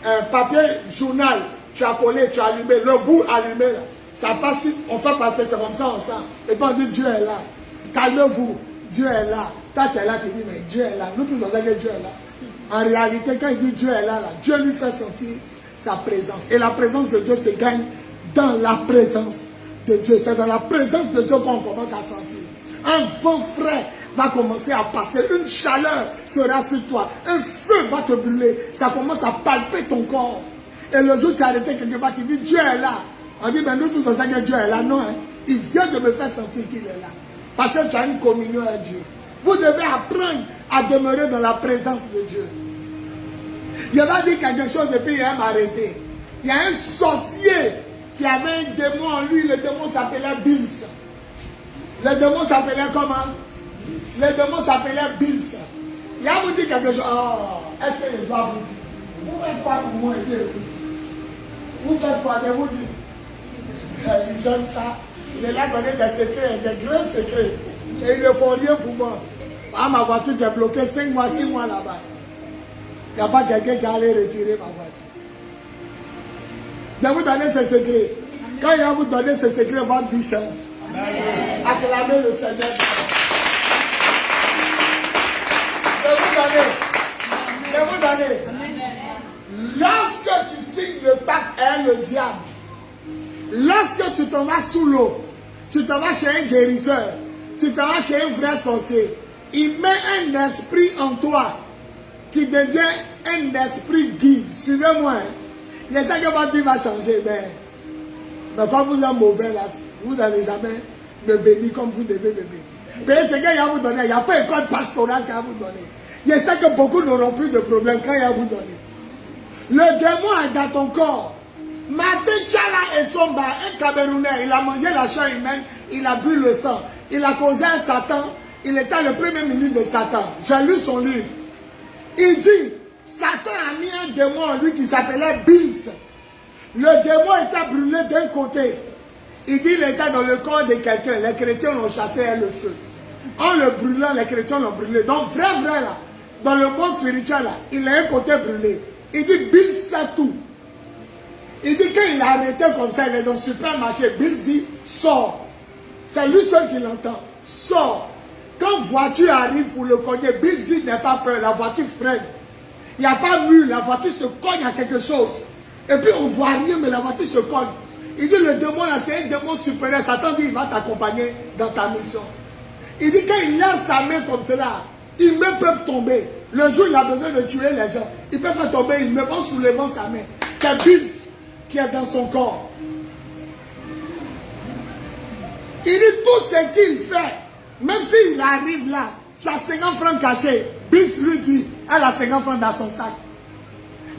un papier journal, tu as collé, tu as allumé, le bout allumé là. Ça passe, on fait passer, c'est comme ça ensemble. Et puis on dit Dieu est là. Calmez-vous, Dieu est là. Quand tu es là, tu dis mais Dieu est là. Nous tous on sait que Dieu est là. En réalité, quand il dit Dieu est là, Dieu lui fait sentir sa présence. Et la présence de Dieu se gagne dans la présence de Dieu. C'est dans la présence de Dieu qu'on commence à sentir. Un vent frais va commencer à passer. Une chaleur sera sur toi. Un feu va te brûler. Ça commence à palper ton corps. Et le jour où tu as arrêté quelque part, tu dis Dieu est là. On dit, mais nous tous on sait que Dieu est là. Non, hein? Il vient de me faire sentir qu'il est là. Parce que tu as une communion avec Dieu. Vous devez apprendre à demeurer dans la présence de Dieu. Il va dire quelque chose et puis il va m'arrêter. Il y a un sorcier qui avait un démon en lui. Le démon s'appelait Bills. Le démon s'appelait comment? Le démon s'appelait Bills. Il va vous dire quelque chose. Oh, est-ce que je dois vous dire? Vous faites quoi pour moi? Vous faites quoi? Je vous dis. Ils aiment ça. Il est là donner des secrets, des grands secrets. Et ils ne font rien pour moi. Ah, ma voiture est bloquée 5 mois, 6 mois là-bas. Il n'y a pas quelqu'un qui allait retirer ma voiture. Je vais vous donner ces secrets. Quand il va vous donner ces secrets, votre vie change. Acclamez le Seigneur. Je vais vous donner. Lorsque tu signes le pacte avec le diable, lorsque tu t'en vas sous l'eau, tu t'en vas chez un guérisseur, tu t'en vas chez un vrai sorcier, il met un esprit en toi qui devient un esprit guide. Suivez-moi. Il y a ça que votre vie va changer. Mais quand vous êtes mauvais, là, vous n'allez jamais me bénir comme vous devez me bénir. Mais ce qu'il va vous donner, il n'y a pas d'école pastorale qu'il va vous donner. Il y a ça que beaucoup n'auront plus de problème quand il va vous donner. Le démon est dans ton corps. Maté Tchala et Somba, un Camerounais, il a mangé la chair humaine, il a bu le sang. Il a causé un Satan. Il était le premier ministre de Satan. J'ai lu son livre. Il dit, Satan a mis un démon en lui qui s'appelait Bills. Le démon était brûlé d'un côté. Il dit il était dans le corps de quelqu'un. Les chrétiens l'ont chassé avec le feu. En le brûlant, les chrétiens l'ont brûlé. Donc vrai là, dans le monde spirituel là, il a un côté brûlé. Il dit Bills sait tout. Il dit quand il a arrêté comme ça, il est dans le supermarché. Bills dit sors. C'est lui seul qui l'entend. Sors. Quand voiture arrive pour le cogner, Bills dit n'a pas peur. La voiture freine. Il n'y a pas mur. La voiture se cogne à quelque chose. Et puis on ne voit rien, mais la voiture se cogne. Il dit le démon là, c'est un démon supérieur. Satan dit il va t'accompagner dans ta mission. Il dit quand il lève sa main comme cela, ils me peuvent tomber. Le jour où il a besoin de tuer les gens, il peut faire tomber une main en soulevant sa main. C'est Bills qui est dans son corps. Il dit tout ce qu'il fait, même s'il arrive là, tu as 50 francs cachés. Bills lui dit, elle a 50 francs dans son sac.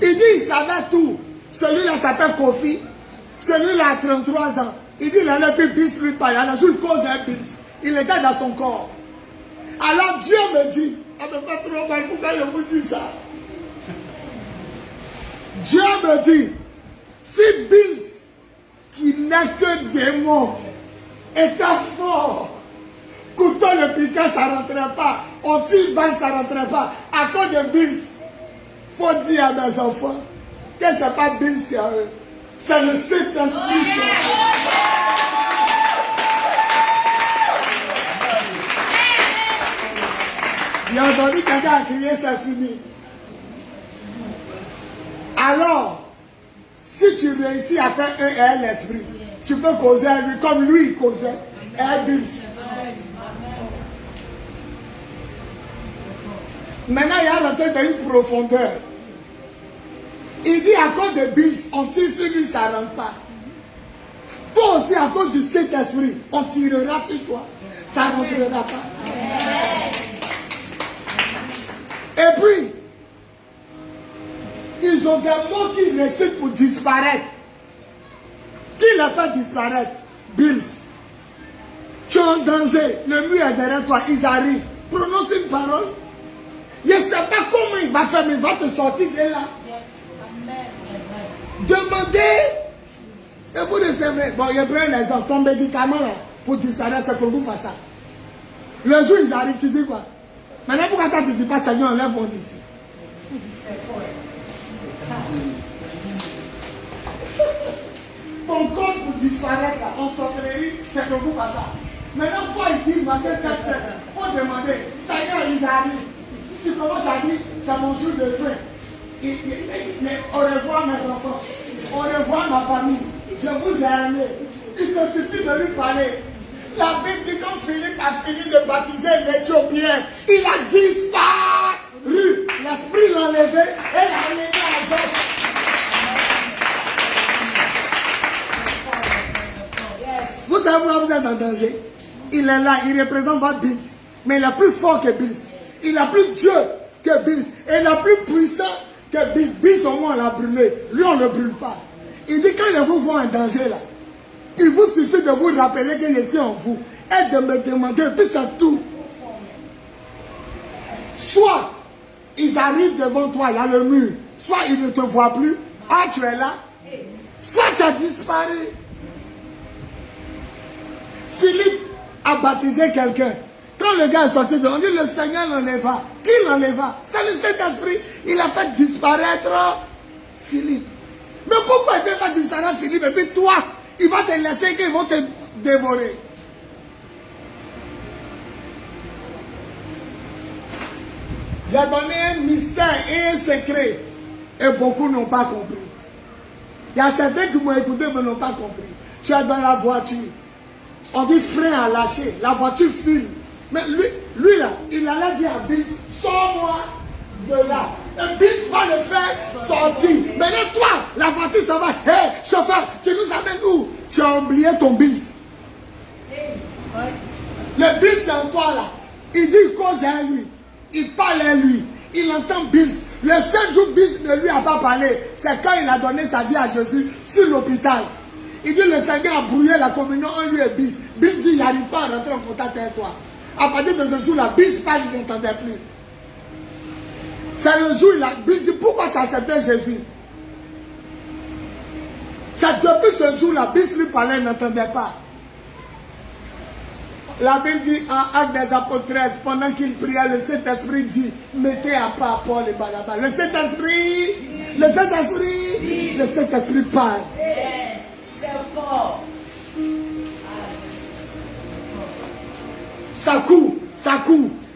Il dit il savait tout. Celui-là s'appelle Kofi. Celui-là a 33 ans. Il dit il a le plus Bills lui parle. Il a toujours cause un Bills. Il était dans son corps. Alors Dieu me dit, ah mais pas trop mal, pourquoi je vous dis ça? Dieu me dit, si Bills, qui n'est que démon, était fort, couteau le piquet, ça ne rentrait pas, on tire balle, ça ne rentrait pas, à cause de Bills, il faut dire à mes enfants que ce n'est pas Bills qui a eux, c'est le Saint-Esprit. Il a entendu quelqu'un a crié, c'est fini. Alors, si tu réussis à faire un et un l'esprit, tu peux causer à lui comme lui il causait un Bills. Maintenant, il a rentré dans une profondeur. Il dit à cause de Bills, on tire sur lui, ça ne rentre pas. Toi aussi, à cause du Saint-Esprit, on tirera sur toi. Ça ne rentrera pas. Et puis, ils ont des mots qui récitent pour disparaître. Qui les fait disparaître? Bills. Tu es en danger. Le mur est derrière toi. Ils arrivent. Prononce une parole. Je ne sais pas comment il va faire, mais il va te sortir de là. Demandez. Et vous recevez. Bon, il y a plein d'exemples. Ton médicament là, pour disparaître, c'est que vous fassiez ça. Le jour où ils arrivent, tu dis quoi? Maintenant, pourquoi tu ne dis pas, Seigneur, enlève-moi d'ici? ton corps pour disparaître là, en sorcellerie, c'est que vous pas ça. Maintenant, toi, il dit, Matthieu 7, il faut demander, Seigneur, ils arrivent. Tu commences à dire, c'est mon jour de fin. Au revoir mes enfants, au revoir ma famille, je vous ai aimé. Il te suffit de lui parler. La Bible dit quand Philippe a fini de baptiser l'Éthiopien, il a disparu. L'esprit l'a enlevé et l'a amené à la zone. Vous savez pourquoi vous êtes en danger? Il est là, il représente votre Bills. Mais il est plus fort que Bills. Il a plus Dieu que Bills. Et il est plus puissant que Bills. Bills au moins l'a brûlé. Lui on ne le brûle pas. Il dit quand il vous voit en danger là, il vous suffit de vous rappeler que je suis en vous. Et de me demander, puis c'est tout. Soit ils arrivent devant toi, il y a le mur. Soit ils ne te voient plus. Ah, tu es là. Soit tu as disparu. Philippe a baptisé quelqu'un. Quand le gars est sorti de, on dit le Seigneur l'enleva. Qui l'enleva? C'est le Saint-Esprit. Il a fait disparaître Philippe. Mais pourquoi il fait disparaître Philippe? Et puis toi, il va te laisser qu'ils vont te dévorer. J'ai donné un mystère et un secret. Et beaucoup n'ont pas compris. Il y a certains qui m'ont écouté mais n'ont pas compris. Tu es dans la voiture. On dit frein à lâcher. La voiture file. Mais lui là, il allait dire à Bills, sors-moi de là. Et Bills va le faire sortir. Maintenant toi, la voiture s'en va. Hé, chauffeur, tu nous amènes où? Tu as oublié ton Bills. Le Bills dans toi là, il dit il cause à lui. Il parle à lui. Il entend Bills. Le seul jour Bills ne lui a pas parlé, c'est quand il a donné sa vie à Jésus sur l'hôpital. Il dit le Seigneur a brouillé la communion en lui et Bills. Bills dit il n'arrive pas à rentrer en contact avec toi. À partir de ce jour-là, Bills parle, il n'entendait plus. C'est le jour où Bills dit pourquoi tu as accepté Jésus? C'est depuis ce jour-là, Bills lui parlait, il n'entendait pas. La Bible dit en Actes des Apôtres 13, pendant qu'il priait, le Saint-Esprit dit, mettez à part Paul et Barnabas. Le Saint-Esprit parle. C'est fort. Ça court,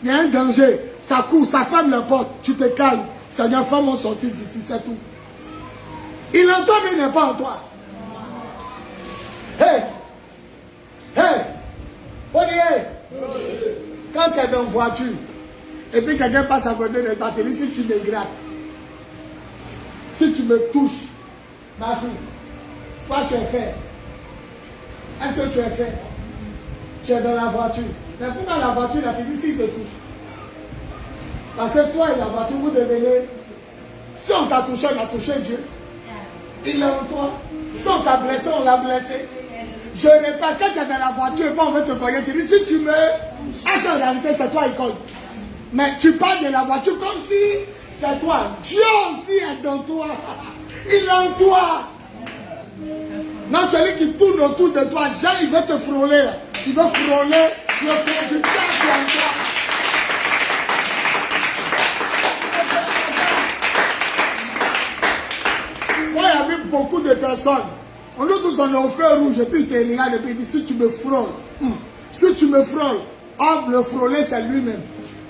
il y a un danger, ça court, ça ferme la porte, tu te calmes. Seigneur, fais-moi sortir d'ici, c'est tout. Il entend mais il n'est pas en toi. Hey! Quand tu es dans une voiture, et puis quelqu'un passe à côté de ta télé, si tu me grattes, si tu me touches, ma fille, quoi tu es fait? Est-ce que tu es fait? Tu es dans la voiture. Mais pourquoi la voiture, la télé, si te touche? Parce que toi et la voiture, vous devenez... Si on t'a touché, on a touché Dieu. Il est en toi. Si on t'a blessé, on l'a blessé. Je répète, quand tu es dans la voiture et pas on veut te cogner, tu dis si tu me... Est-ce qu'en réalité c'est toi qui cogne? Mais tu parles de la voiture comme si c'est toi. Dieu aussi est dans toi. Il est en toi. Non, celui qui tourne autour de toi, Jean, il veut te frôler. Il veut frôler le producteur qui est en toi. Moi, il y avait beaucoup de personnes. On nous tous on est au feu rouge et puis il te regarde et puis il dit si tu me frôles, si tu me frôles, le frôler c'est lui-même.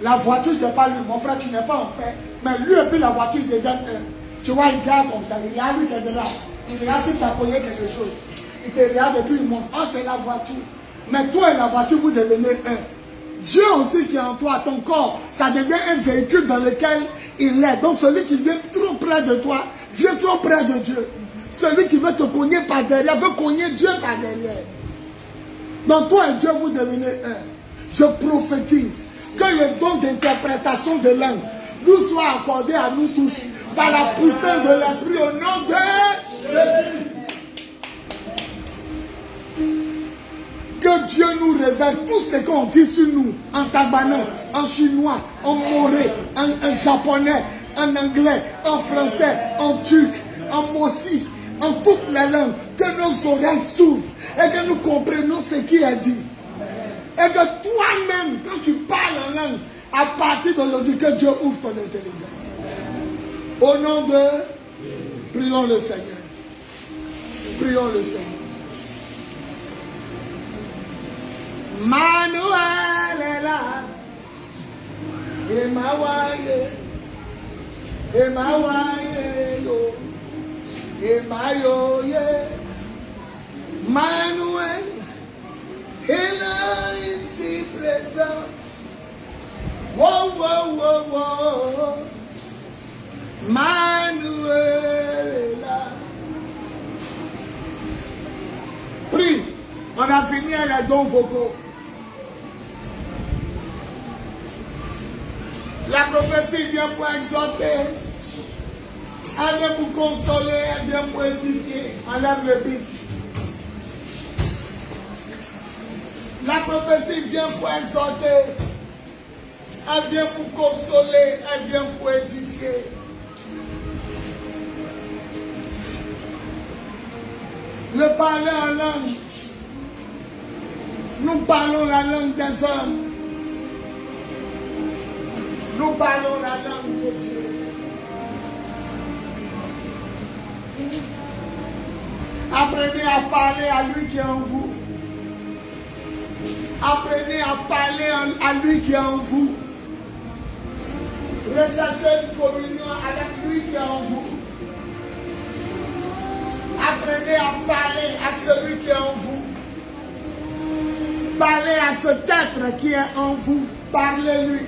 La voiture c'est pas lui, mon frère tu n'es pas en fait. Mais lui et puis la voiture il devient un. Tu vois il garde comme ça, il regarde lui qui est de là. Il regarde si tu as cogné quelque chose. Il te regarde et puis il monte. Oh c'est la voiture. Mais toi et la voiture vous devenez un. Dieu aussi qui est en toi, ton corps, ça devient un véhicule dans lequel il est. Donc celui qui vient trop près de toi, vient trop près de Dieu. Celui qui veut te cogner par derrière, veut cogner Dieu par derrière. Donc toi et Dieu, vous devenez un. Je prophétise que le don d'interprétation de langue nous soit accordé à nous tous par la puissance de l'Esprit au nom de Jésus. Que Dieu nous révèle tout ce qu'on dit sur nous, en tabanan, en chinois, en moré, en japonais, en anglais, en français, en turc, en mossi, en toutes les langues, que nos oreilles s'ouvrent et que nous comprenions ce qui est dit. Et que toi-même, quand tu parles en langue, à partir d'aujourd'hui, que Dieu ouvre ton intelligence. Au nom de... Prions le Seigneur. Prions le Seigneur. Manuel est là. Emawaye. Emawaye yo. Emayoye. Manuel. Il est ici présent. Wow, wow, wow, wow. Manuel est là. Prie. On a fini les dons vocaux. La prophétie vient pour exhorter. Elle vient pour consoler. Elle vient pour édifier. Enlève le bic. La prophétie vient pour exhorter. Elle vient pour consoler. Elle vient pour édifier. Le parler en langue. Nous parlons la langue des hommes. Nous parlons la langue de Dieu. Apprenez à parler à lui qui est en vous. Apprenez à parler à lui qui est en vous. Recherchez une communion avec lui qui est en vous. Apprenez à parler à celui qui est en vous. Parlez à cet être qui est en vous. Parlez-lui.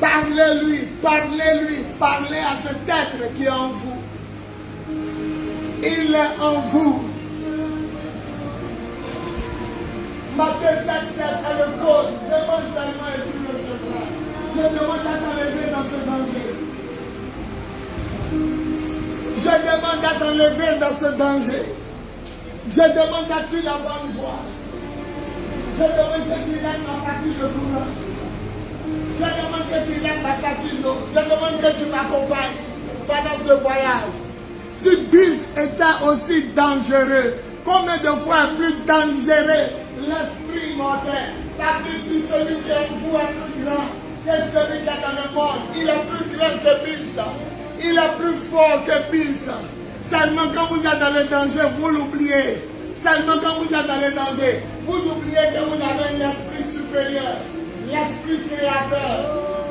Parlez-lui. Parlez-lui. Parlez à cet être qui est en vous. Il est en vous. Matthieu 7, 7 est le code. Demande seulement et tu le recevras. Je demande à t'enlever dans ce danger. Je demande à t'enlever dans ce danger. Je demande à tu la bonne voie. Je demande que tu lèves ma facture de courant. Je demande que tu lèves ma facture d'eau. Je demande que tu m'accompagnes pendant ce voyage. Si Bills était aussi dangereux, combien de fois plus dangereux l'esprit mortel? La Bible dit celui qui est en vous est plus grand que celui qui est dans le monde. Il est plus grand que Bills. Il est plus fort que Bills. Seulement quand vous êtes dans le danger, vous l'oubliez. Seulement quand vous êtes dans le danger, vous oubliez que vous avez l'esprit supérieur, l'esprit créateur.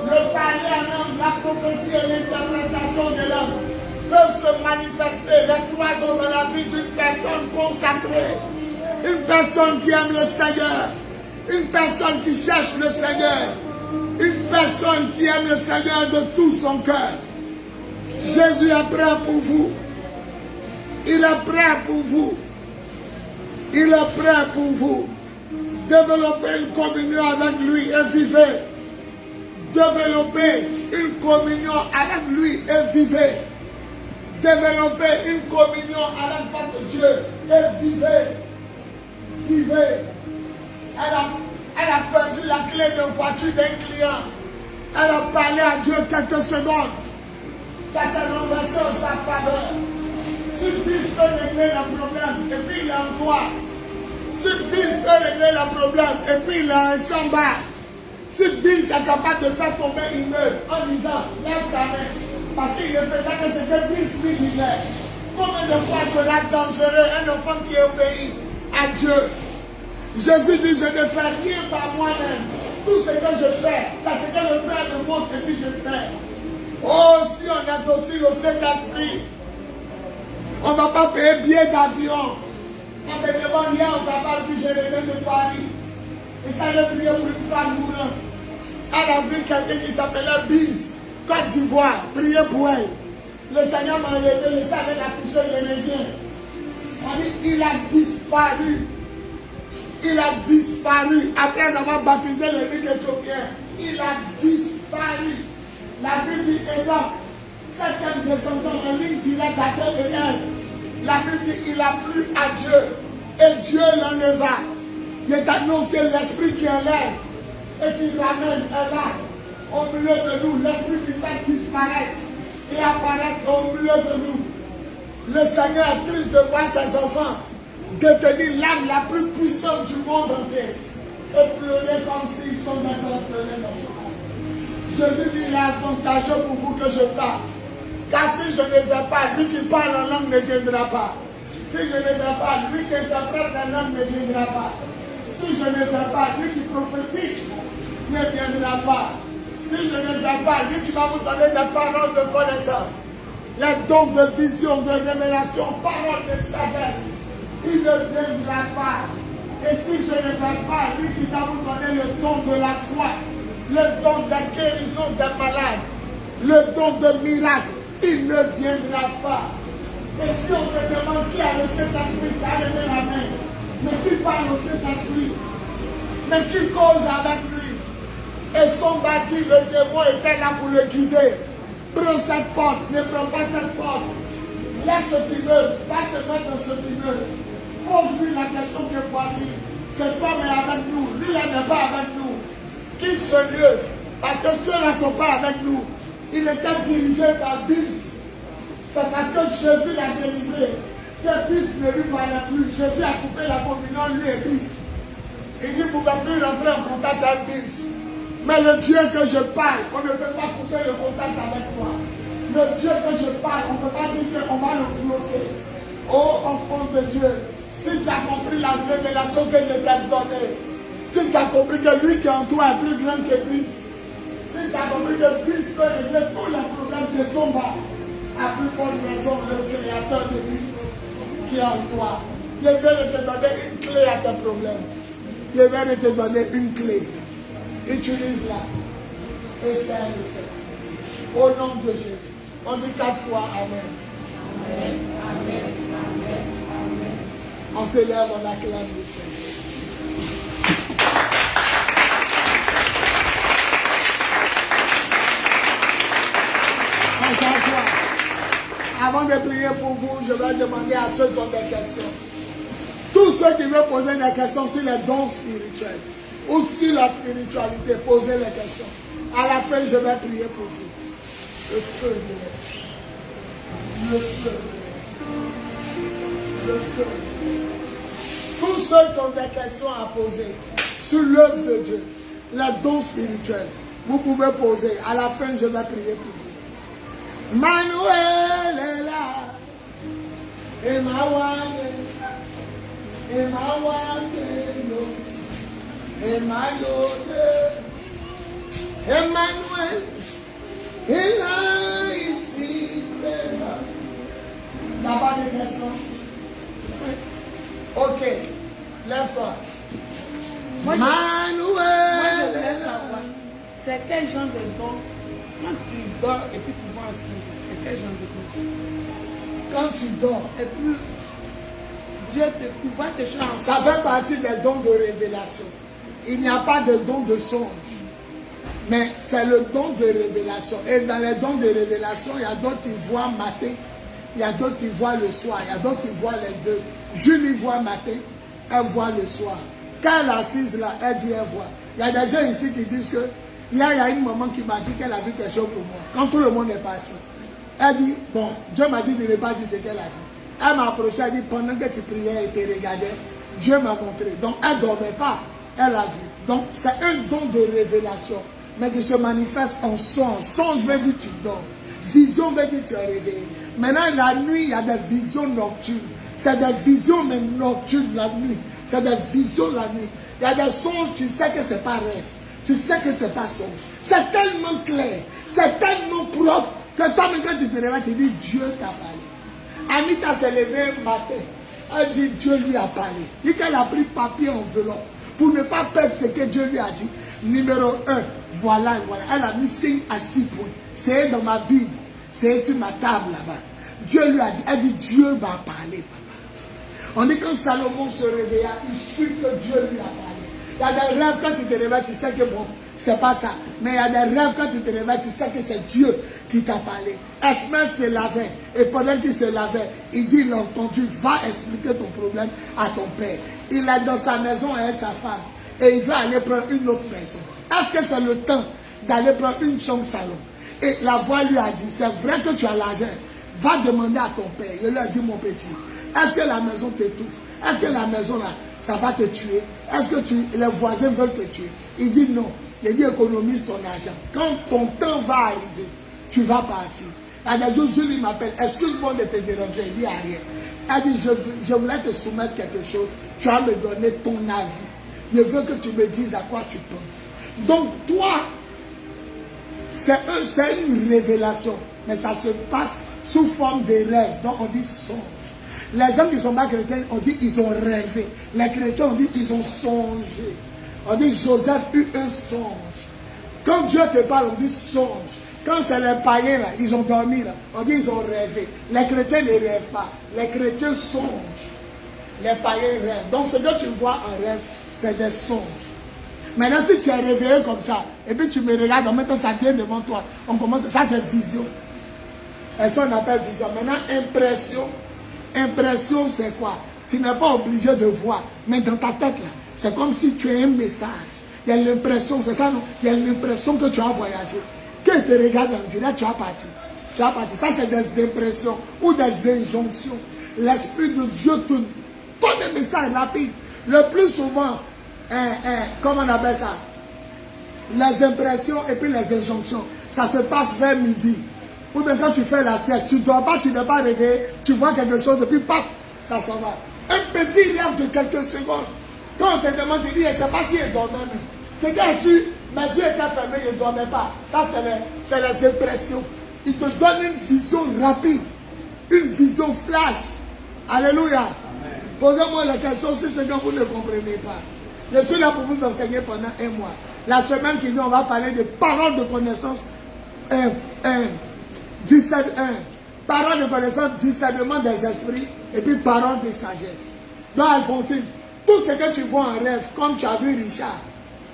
Le parler en homme, la prophétie et l'interprétation de l'homme peuvent se manifester, les trois dons dans la vie d'une personne consacrée. Une personne qui aime le Seigneur. Une personne qui cherche le Seigneur. Une personne qui aime le Seigneur de tout son cœur. Jésus est prêt pour vous. Il est prêt pour vous. Il est prêt pour vous. Développez une communion avec lui et vivez. Développez une communion avec lui et vivez. Développez une communion avec votre Dieu et vivez. Vivez. Elle a perdu la clé de voiture d'un client. Elle a parlé à Dieu quelques secondes. Ça s'est renversé en sa faveur. Si Bills peut régler le problème et puis il est en toi. Si Bills peut régler le problème et puis il est en samba. Si Bills est capable de faire tomber une œuvre en disant lève ta main. Parce qu'il ne faisait que ce que Bills lui disait. Combien de fois sera dangereux un enfant qui obéit à Dieu? Jésus dit, je ne fais rien par moi-même. Tout ce que je fais, c'est ce que le Père me montre et puis je fais. Oh, si on a aussi le Saint-Esprit, on ne va pas payer billet d'avion. On te demande hier, on va pas vu, je reviens de Paris. Et ça le prier pour une femme mourante. Elle a vu quelqu'un qui s'appelait Bills, Côte d'Ivoire, prier pour elle. Le Seigneur m'a enlevé, le Seigneur l'a touché, il revient. On dit, il a disparu. Il a disparu après avoir baptisé le livre éthiopien. Il a disparu. La Bible dit Enoch, 7e descendant en ligne directe d'Adam et Ève. La Bible dit il a plu à Dieu et Dieu l'enleva. Il est annoncé l'esprit qui enlève et qui ramène est là au milieu de nous. L'esprit qui fait disparaître et apparaître au milieu de nous. Le Seigneur est triste de voir ses enfants détenir l'âme la plus puissante du monde entier et pleurer comme s'ils sont des orphelins dans ce monde. Jésus dit, il est avantageux pour vous que je parle. Car si je ne vais pas, dit qu'il parle en langue ne viendra pas. Si je ne fais pas, lui qui interprète un homme ne viendra pas. Si je ne fais pas, lui qui prophétise ne viendra pas. Si je ne fais pas, lui qui va vous donner des paroles de connaissance, les dons de vision, de révélation, paroles de sagesse, il ne viendra pas. Et si je ne fais pas, lui qui va vous donner le don de la foi, le don de guérison des malades, le don de miracle, il ne viendra pas. Et si on te demande qui a le Saint-Esprit, tu as levé la main. Mais qui parle au Saint-Esprit? Mais qui cause avec lui? Et son bâti, le démon était là pour le guider. Prends cette porte, ne prends pas cette porte. Laisse cet immeuble, va te mettre dans cet immeuble. Pose-lui la question que voici. Cet homme est avec nous, lui là n'est pas avec nous. Quitte ce lieu, parce que ceux-là ne sont pas avec nous. Il était dirigé par Bills. C'est parce que Jésus l'a délivré que Bills ne lui parlait plus. Jésus a coupé la communion, lui et Bills. Il dit, vous ne pouvez plus rentrer en contact avec Bills. Mais le Dieu que je parle, on ne peut pas couper le contact avec toi. Le Dieu que je parle, on ne peut pas dire qu'on va le bloquer. Oh, enfant de Dieu, si tu as compris la révélation que je t'ai donnée, si tu as compris que lui qui est en toi est plus grand que Bills, si tu as compris que Bills peut régler tous les problèmes de son bas, à plus forte raison, le créateur de Bills qui est en toi. Je viens de te donner une clé à tes problèmes. Je viens de te donner une clé. Utilise-la. Et serre le Seigneur. Au nom de Jésus. On dit 4 fois Amen. Amen. Amen. Amen. Amen. On se lève, on acclame le Seigneur. On s'assoit. Avant de prier pour vous, je vais demander à ceux qui ont des questions. Tous ceux qui veulent poser des questions sur les dons spirituels ou sur la spiritualité, posez les questions. À la fin, je vais prier pour vous. Le feu de l'esprit. Le feu de l'esprit. Le feu de l'esprit. Tous ceux qui ont des questions à poser sur l'œuvre de Dieu, les dons spirituels, vous pouvez poser. À la fin, je vais prier pour vous. Manuel est là. Emmanuel. Emmanuel est là ici. Là-bas des questions. Ok, lève-toi. Moi, je Manuel voulais est là. savoir, c'est quel genre de don, quand tu dors et puis tu vois aussi, c'est quel genre de don? Quand tu dors, Et puis, Dieu te voit tes choses. ça fait partie des dons de révélation. Il n'y a pas de don de songe. Mais c'est le don de révélation. Et dans les dons de révélation, il y a d'autres qui voient matin. Il y a d'autres qui voient le soir. Il y a d'autres qui voient les deux. Julie voit matin. Elle voit le soir. Quand elle est assise là, elle dit elle voit. Il y a des gens ici qui disent que il y a une maman qui m'a dit qu'elle a vu quelque chose pour moi. Quand tout le monde est parti. Elle dit, bon, Dieu m'a dit de ne pas dire ce qu'elle a vu. Elle m'a approché, elle dit, pendant que tu priais et tu regardais, Dieu m'a montré. Donc, elle ne dormait pas, elle a vu. Donc, c'est un don de révélation, mais qui se manifeste en songe. Songe veut dire tu dors. Vision veut dire tu es réveillé. Maintenant, la nuit, il y a des visions nocturnes. C'est des visions, mais nocturnes la nuit. C'est des visions la nuit. Il y a des songes, tu sais que ce n'est pas rêve. Tu sais que ce n'est pas songe. C'est tellement clair, c'est tellement propre, que toi, même quand tu te réveilles, tu dis, Dieu t'a parlé. Anita s'est levée matin. Elle dit, Dieu lui a parlé. Dit qu'elle a pris papier enveloppe pour ne pas perdre ce que Dieu lui a dit. Numéro 1, voilà, voilà. Elle a mis signe à 6 points. C'est dans ma Bible. C'est sur ma table là-bas. Dieu lui a dit, elle dit, Dieu m'a parlé, papa. On dit quand Salomon se réveilla, il sut que Dieu lui a parlé. Il y a des rêves, quand tu te réveilles, tu sais que bon, c'est pas ça. Mais il y a des rêves, quand tu te réveilles, tu sais que c'est Dieu qui t'a parlé. Esmel se lavait. Et pendant qu'il se lavait, il dit, il a entendu, va expliquer ton problème à ton père. Il est dans sa maison avec sa femme. Et il va aller prendre une autre maison. Est-ce que c'est le temps d'aller prendre une chambre salon? Et la voix lui a dit, c'est vrai que tu as l'argent. Va demander à ton père. Il lui a dit, mon petit, est-ce que la maison t'étouffe? Est-ce que la maison là, ça va te tuer? Est-ce que les voisins veulent te tuer? Il dit non. Il dit économise ton argent. Quand ton temps va arriver, tu vas partir. Il y a des jours, je lui m'appelle, excuse-moi de te déranger. Il dit rien. Elle dit, je voulais te soumettre quelque chose. Tu vas me donner ton avis. Je veux que tu me dises à quoi tu penses. Donc, toi, c'est une révélation. Mais ça se passe sous forme de rêves. Donc, on dit songe. Les gens qui ne sont pas chrétiens, on dit ils ont rêvé. Les chrétiens, on dit ils ont songé. On dit Joseph eut un songe. Quand Dieu te parle, on dit songe. Quand c'est les païens, là, ils ont dormi, là, on dit ils ont rêvé. Les chrétiens ne rêvent pas. Les chrétiens songent. Les païens rêvent. Donc ce que tu vois en rêve, c'est des songes. Maintenant, si tu es réveillé comme ça, et puis tu me regardes, maintenant ça vient devant toi, on commence, ça c'est vision. Et ça on appelle vision. Maintenant, impression. Impression, c'est quoi? Tu n'es pas obligé de voir. Mais dans ta tête, là, c'est comme si tu as un message. Il y a l'impression, c'est ça, non? Il y a l'impression que tu as voyagé. Que tu regardes en direct, tu as parti. Tu as parti. Ça, c'est des impressions ou des injonctions. L'Esprit de Dieu te donne un message rapide. Le plus souvent, comment on appelle ça? Les impressions et puis les injonctions. Ça se passe vers midi. Ou bien quand tu fais la sieste, tu ne dors pas, tu n'es pas réveillé, tu vois quelque chose et puis paf, ça s'en va. Un petit rêve de quelques secondes. Quand on te demande, tu dis, je ne sais pas si il dormait même. C'est qu'il a su, mes yeux étaient fermés, il ne dormait pas. Ça, c'est les impressions. Il te donne une vision rapide, une vision flash. Alléluia. Posez-moi la question si c'est que vous ne comprenez pas. Je suis là pour vous enseigner pendant un mois. La semaine qui vient, on va parler de paroles de connaissance. 17.1. Parole de connaissance, discernement des esprits et puis parole de sagesse. Donc Alphonsine, tout ce que tu vois en rêve, comme tu as vu Richard.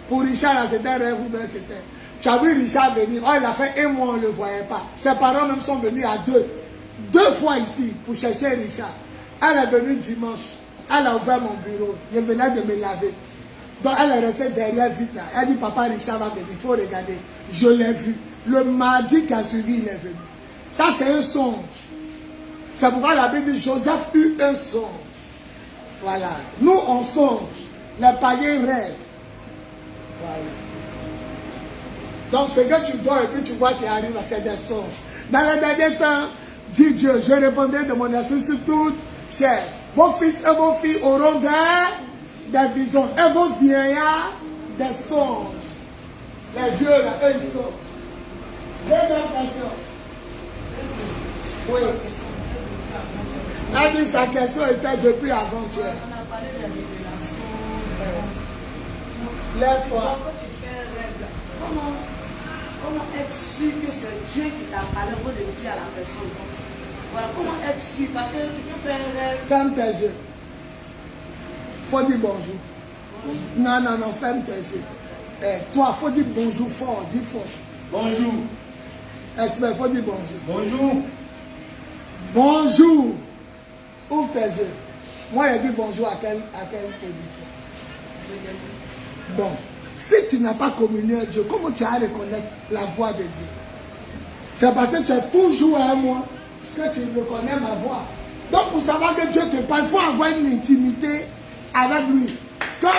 Pour Richard, là, c'était un rêve ou bien c'était. Tu as vu Richard venir, oh, il a fait un mois, on ne le voyait pas. Ses parents même sont venus à deux fois ici pour chercher Richard. Elle est venue dimanche, elle a ouvert mon bureau, je venais de me laver. Donc elle est restée derrière vite là. Elle dit, papa Richard va venir, il faut regarder. Je l'ai vu. Le mardi qui a suivi, il est venu. Ça, c'est un songe. C'est pourquoi la Bible dit Joseph eut un songe. Voilà. Nous, on songe. Les païens rêvent. Voilà. Donc, ce que tu dors et puis tu vois qui arrive, c'est des songes. Dans les derniers temps, dit Dieu, je répondrai de mon esprit sur toute chair. Vos fils et vos filles auront des visions. Et vos vieillards, des songes. Les vieux, là, eux, ils sont. Deuxième question. Oui. Elle dit sa question était depuis avant-hier. On a parlé de révélation. Lève-toi. Quand tu fais un rêve, comment être sûr que c'est Dieu qui t'a parlé pour le dire à la personne? Voilà, comment être sûr? Parce que tu peux faire un rêve. Ferme tes yeux. Faut dire bonjour. Non, ferme tes yeux. Toi, faut dire bonjour fort. Dis fort. Bonjour. Espère, faut dire bonjour. Bonjour. Bonjour. Ouvre tes yeux. Moi, je dis bonjour à quelle position? Bon. Si tu n'as pas communié avec Dieu, comment tu vas reconnaître la voix de Dieu? C'est parce que tu es toujours à moi que tu reconnais ma voix. Donc, pour savoir que Dieu te parle, il faut avoir une intimité avec lui. Quand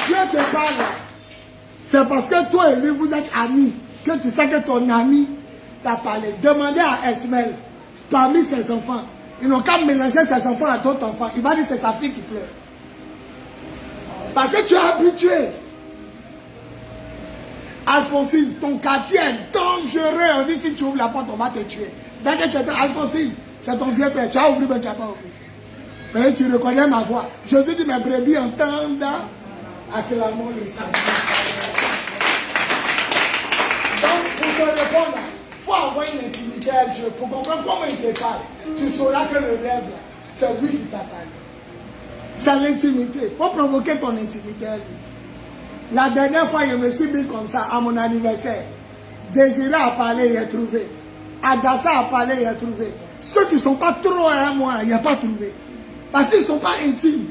Dieu te parle, c'est parce que toi et lui, vous êtes amis, que tu sais que ton ami t'a parlé. Demandez à Esmel, parmi ses enfants, ils n'ont qu'à mélanger ses enfants à d'autres enfants. Il va dire c'est sa fille qui pleure. Parce que tu es habitué. Alphonsine, ton quartier est dangereux. On dit si tu ouvres la porte, on va te tuer. Dès que tu es Alphonsine, c'est ton vieux père. Tu as ouvert, mais tu n'as pas ouvert. Mais tu reconnais ma voix. Jésus dit mes brebis entendent acclamons le Seigneur. Donc, pour te répondre, il faut avoir une intimité avec Dieu. Pour comprendre comment il te parle, tu sauras que le rêve, là, c'est lui qui t'a parlé. C'est l'intimité. Il faut provoquer ton intimité avec lui. La dernière fois, je me suis mis comme ça à mon anniversaire. Désiré a parlé, il a trouvé. Adassa a parlé, il a trouvé. Ceux qui ne sont pas trop à moi, il n'a pas trouvé. Parce qu'ils ne sont pas intimes.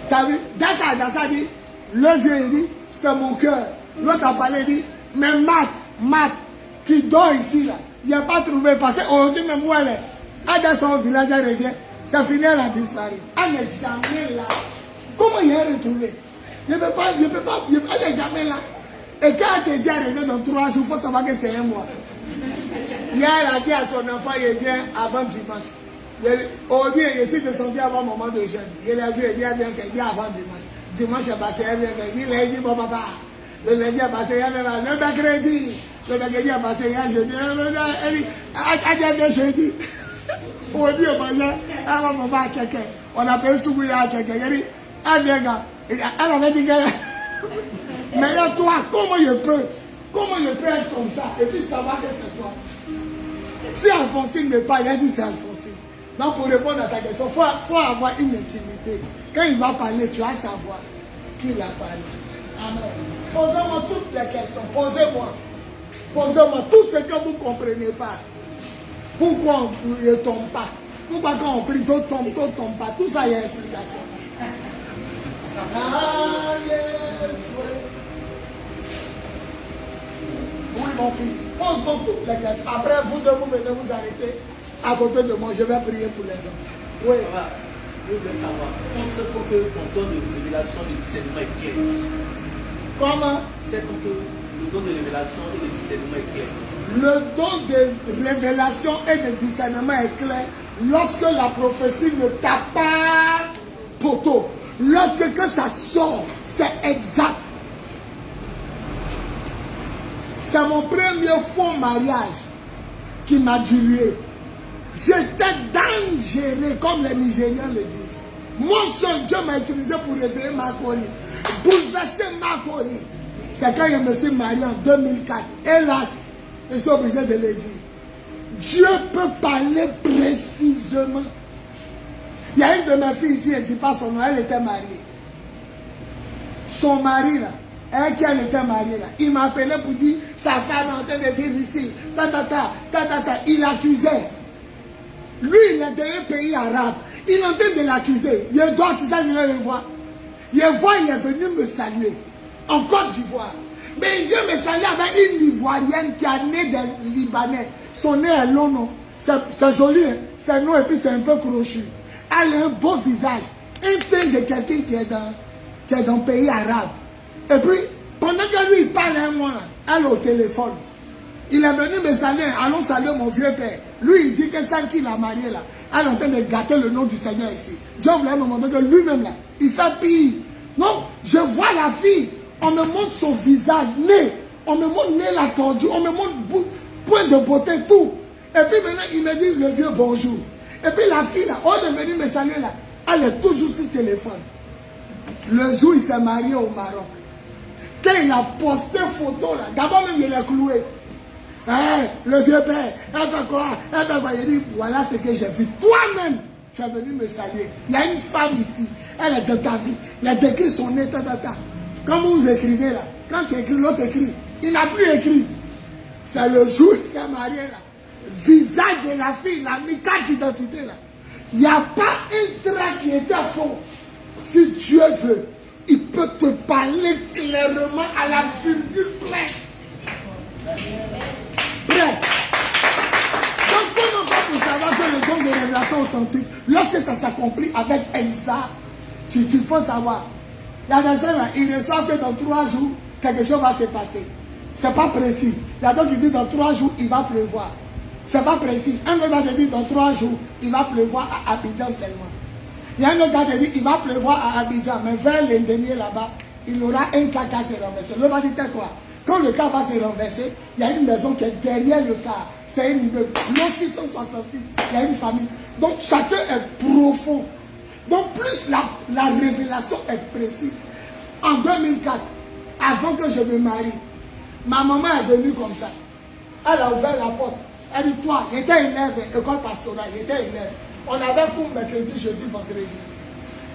Tu as vu? Dès qu'Adassa dit, le vieux il dit, c'est mon cœur. L'autre a parlé, il dit, mais Matt, qui dort ici, là, il n'a pas trouvé. Parce qu'aujourd'hui, même où elle est, Adassa au village, elle revient. Ça finit, elle a disparu. Elle n'est jamais là. Comment il a retrouvé? Je ne peux pas, elle n'est jamais là. Et quand elle te dit à revient dans 3 jours, il faut savoir que c'est un mois. Hier, elle a dit à son enfant, il vient avant dimanche. Au lieu, il est descendu avant le moment de jeûne. Il a vu, il dit avant dimanche. Dimanche est passé, elle vient, il dit, bon papa. Le lundi est passé, elle vient, le mercredi. Le mercredi est passé, hier, jeudi. Elle dit, à jeudi. Au lieu, elle va maman à checker. On appelle Soubouya à checker. Il dit, elle vient, elle avait dit que. Maintenant, toi, comment je peux être comme ça et puis savoir que c'est toi? Si Alphonsine me parle, il dit c'est Alphonsine. Donc pour répondre à ta question, il faut avoir une intimité. Quand il va parler, tu vas savoir qui l'a parlé. Amen. Posez-moi toutes les questions. Posez-moi tout ce que vous ne comprenez pas. Pourquoi on ne tombe pas? Pourquoi quand on prie, tout tombe pas? Tout ça, il y a explication. Ah, yes. Oui, mon fils, pose donc toutes les questions. Après, vous deux, vous venez vous arrêter à côté de moi. Je vais prier pour les enfants. Oui. Je veux savoir, on sait que ton don de révélation et de discernement est clair. Comment? C'est que le don de révélation et de discernement est clair. Le don de révélation et de discernement est clair lorsque la prophétie ne tape pas poteau. Lorsque que ça sort, c'est exact. C'est mon premier faux mariage qui m'a dilué. J'étais dangereux, comme les Nigériens le disent. Mon seul Dieu m'a utilisé pour réveiller ma Corée, bouleverser ma Corée. C'est quand je me suis marié en 2004. Hélas, je suis obligé de le dire. Dieu peut parler précisément. Il y a une de mes filles ici, elle ne dit pas son nom, elle était mariée. Son mari là, elle était mariée là, il m'a appelé pour dire sa femme est en train de vivre ici. Il l'accusait. Lui, il est d'un pays arabe. Il est en train de l'accuser. Il doit ça, je vais le voir. Il est venu me saluer en Côte d'Ivoire. Mais il vient me saluer avec une Ivoirienne qui a né des Libanais. Son nez est long, non? C'est joli, hein? C'est long et puis c'est un peu crochu. Elle a un beau visage. Un teint de quelqu'un qui est dans le pays arabe. Et puis, pendant que lui, il parle à moi, elle est au téléphone. Il est venu me saluer. Allons saluer mon vieux père. Lui, il dit que celle qui l'a marié là, elle est en train de gâter le nom du Seigneur ici. Dieu voulait me montrer que lui-même là, il fait pire. Non, je vois la fille. On me montre son visage, nez. On me montre nez la tordue. On me montre point de beauté, tout. Et puis maintenant, il me dit le vieux bonjour. Et puis la fille là, on est venu me saluer là. Elle est toujours sur le téléphone. Le jour, il s'est marié au Maroc. Quand il a posté photo là, d'abord même il est cloué. Hey, le vieux père, elle fait quoi? Il dit, voilà ce que j'ai vu. Toi-même, tu es venu me saluer. Il y a une femme ici, elle est de ta vie. Il a décrit son état. Quand vous écrivez là, quand tu écris, l'autre écrit. Il n'a plus écrit. C'est le jour où il s'est marié là. Visage de la fille, la carte d'identité là. Il n'y a pas un trait qui était faux. Si Dieu veut, il peut te parler clairement à la virgule près. Prêt. Donc, comment on fait pour savoir que le don de révélation authentique, lorsque ça s'accomplit avec exact, tu faut savoir. Il y a des gens là, ils reçoivent que dans 3 jours, quelque chose va se passer. C'est pas précis. Il y a d'autres qui disent dans 3 jours, il va pleuvoir. C'est pas précis. Un autre gars te dit dans 3 jours, il va pleuvoir à Abidjan seulement. Il y a un autre gars qui dit il va pleuvoir à Abidjan, mais vers l'Indénier là-bas, il aura un cas qui se renverser. Le va dire quoi? Quand le cas va se renverser, il y a une maison qui est derrière le cas. C'est un immeuble. Le 666, il y a une famille. Donc chacun est profond. Donc plus la révélation est précise. En 2004, avant que je me marie, ma maman est venue comme ça. Elle a ouvert la porte. Elle dit, toi, j'étais élève, école pastorale, j'étais élève. On avait cours mercredi, jeudi, vendredi.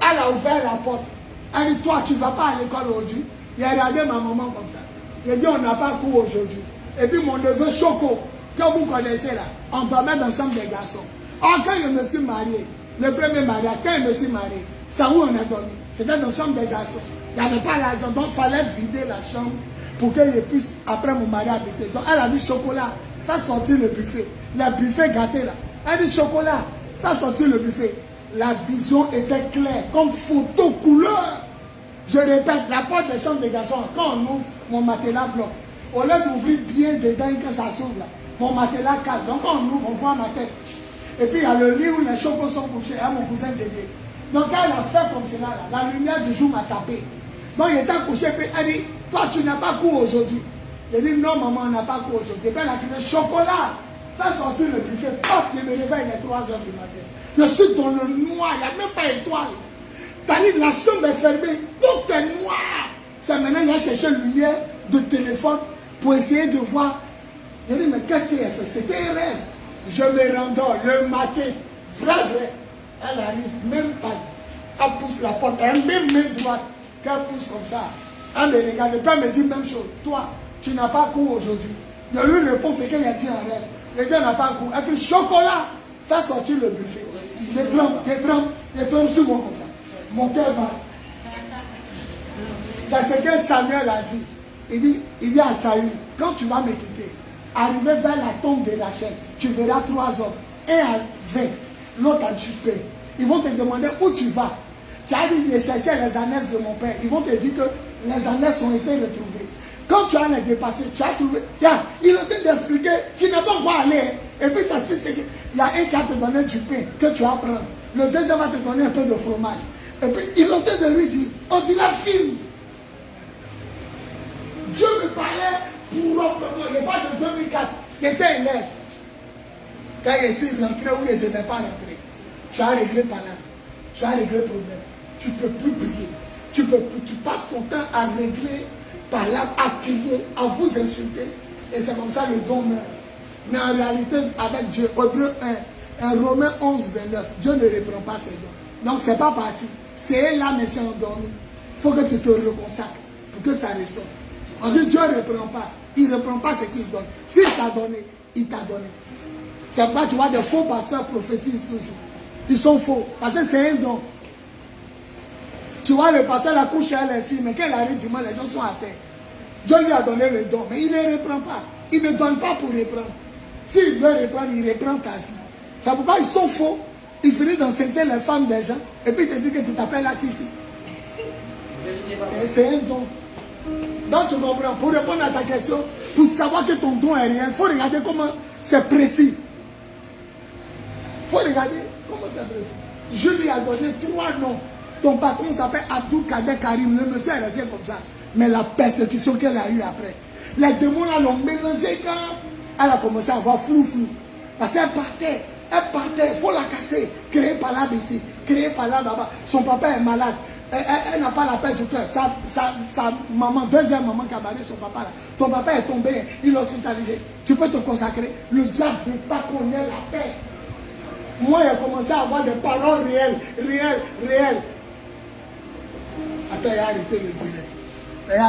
Elle a ouvert la porte. Elle dit, toi, tu ne vas pas à l'école aujourd'hui. Il a regardé ma maman comme ça. Il a dit, on n'a pas cours aujourd'hui. Et puis mon neveu Choco, que vous connaissez là, on dormait dans la chambre des garçons. Or, quand je me suis marié, le premier mariage, quand je me suis marié, c'est où on a dormi? C'était dans la chambre des garçons. Il n'y avait pas l'argent, donc il fallait vider la chambre pour qu'elle puisse, après mon mari, habiter. Donc elle a dit, chocolat, fais sortir le buffet. Le buffet gâté là. Elle dit, chocolat, fais sortir le buffet. La vision était claire, comme photo couleur. Je répète, la porte des chambres des garçons, quand on ouvre, mon matelas bloque. Au lieu d'ouvrir bien dedans, quand ça s'ouvre là, Mon matelas calme. Donc quand on ouvre, on voit ma tête. Et puis il y a le lit où les chocos sont couchés. À mon cousin Djedje. Donc quand elle a fait comme cela, la lumière du jour m'a tapé. Donc il était couché, puis elle dit, toi tu n'as pas cours aujourd'hui. J'ai dit, non maman, on n'a pas cours aujourd'hui. Et puis elle a crié, chocolat, fais sortir le buffet. Paf, je me réveille, il est 3 heures du matin. Je suis dans le noir, il n'y a même pas d'étoile. T'as dit, la chambre est fermée, tout est noir. C'est maintenant, il a cherché une lumière de téléphone pour essayer de voir. J'ai dit, mais qu'est-ce qu'il a fait? C'était un rêve. Je me rendors le matin, vrai. Elle arrive, même pas. Elle pousse la porte, elle met main droite, qu'elle pousse comme ça. Elle me regarde, puis elle me dit même chose. Toi, tu n'as pas cours aujourd'hui. Je lui réponds ce qu'elle a dit en rêve. Je dis, elle n'a pas cours. Elle dit, chocolat, fais sortir le buffet. Je trempe sur moi comme ça. Mon cœur bat. C'est ce que Samuel a dit. Il dit à Saül, quand tu vas me quitter, arriver vers la tombe de Rachel, tu verras 3 hommes. Un à 20, l'autre à 10 pains. Ils vont te demander où tu vas. Tu as dit, je cherchais les ânesses de mon père. Ils vont te dire que les ânesses ont été retrouvées. Quand tu as les dépassé, tu as trouvé. Tiens, il est en train d'expliquer, tu n'as pas encore aller. Et puis tu expliques qu'il y a un qui va te donner du pain que tu vas prendre. Le deuxième va te donner un peu de fromage. Et puis il est en train de lui dire, on dit la film. Dieu me parlait pour il n'est pas de 2004. Il était élève. Quand il est rentré où il ne devait pas rentrer. Tu as réglé par là. Tu as réglé le problème. Tu ne peux plus prier. Tu passes ton temps à régler par là, à crier, à vous insulter. Et c'est comme ça le don meurt. Mais en réalité, avec Dieu, Hébreux 1, Romains 11, 29, Dieu ne reprend pas ses dons. Donc, ce n'est pas parti. C'est là, mais c'est endormi. Il faut que tu te reconsacres pour que ça ressorte. On dit Dieu ne reprend pas. Il ne reprend pas ce qu'il donne. S'il t'a donné, il t'a donné. C'est pourquoi tu vois des faux pasteurs prophétisent toujours. Ils sont faux. Parce que c'est un don. Tu vois, le pasteur la couche à les filles, mais quand il arrive dimanche, les gens sont à terre. Dieu lui a donné le don, mais il ne reprend pas. Il ne donne pas pour reprendre. S'il veut reprendre, il reprend ta vie. C'est pourquoi ils sont faux. Ils finissent d'enceintrer les femmes des gens. Et puis ils te disent que tu t'appelles Akissi. C'est un don. Donc tu comprends. Pour répondre à ta question, pour savoir que ton don est réel, il faut regarder comment c'est précis. Il faut regarder comment c'est précis. Je lui ai donné 3 noms. Ton patron s'appelle Abdou Kader Karim. Le monsieur est resté comme ça. Mais la persécution qu'elle a eue après. Les démons là l'ont mélangé quand elle a commencé à avoir flou. Parce qu'elle partait. Il faut la casser. Créée par là ici. Créée par là bas. Son papa est malade. Elle n'a pas la paix du cœur. Sa maman, deuxième maman qui a marié son papa là. Ton papa est tombé. Il est hospitalisé. Tu peux te consacrer. Le diable ne veut pas qu'on ait la paix. Moi, j'ai commencé à avoir des paroles réelles. Attends, il a arrêté de dire.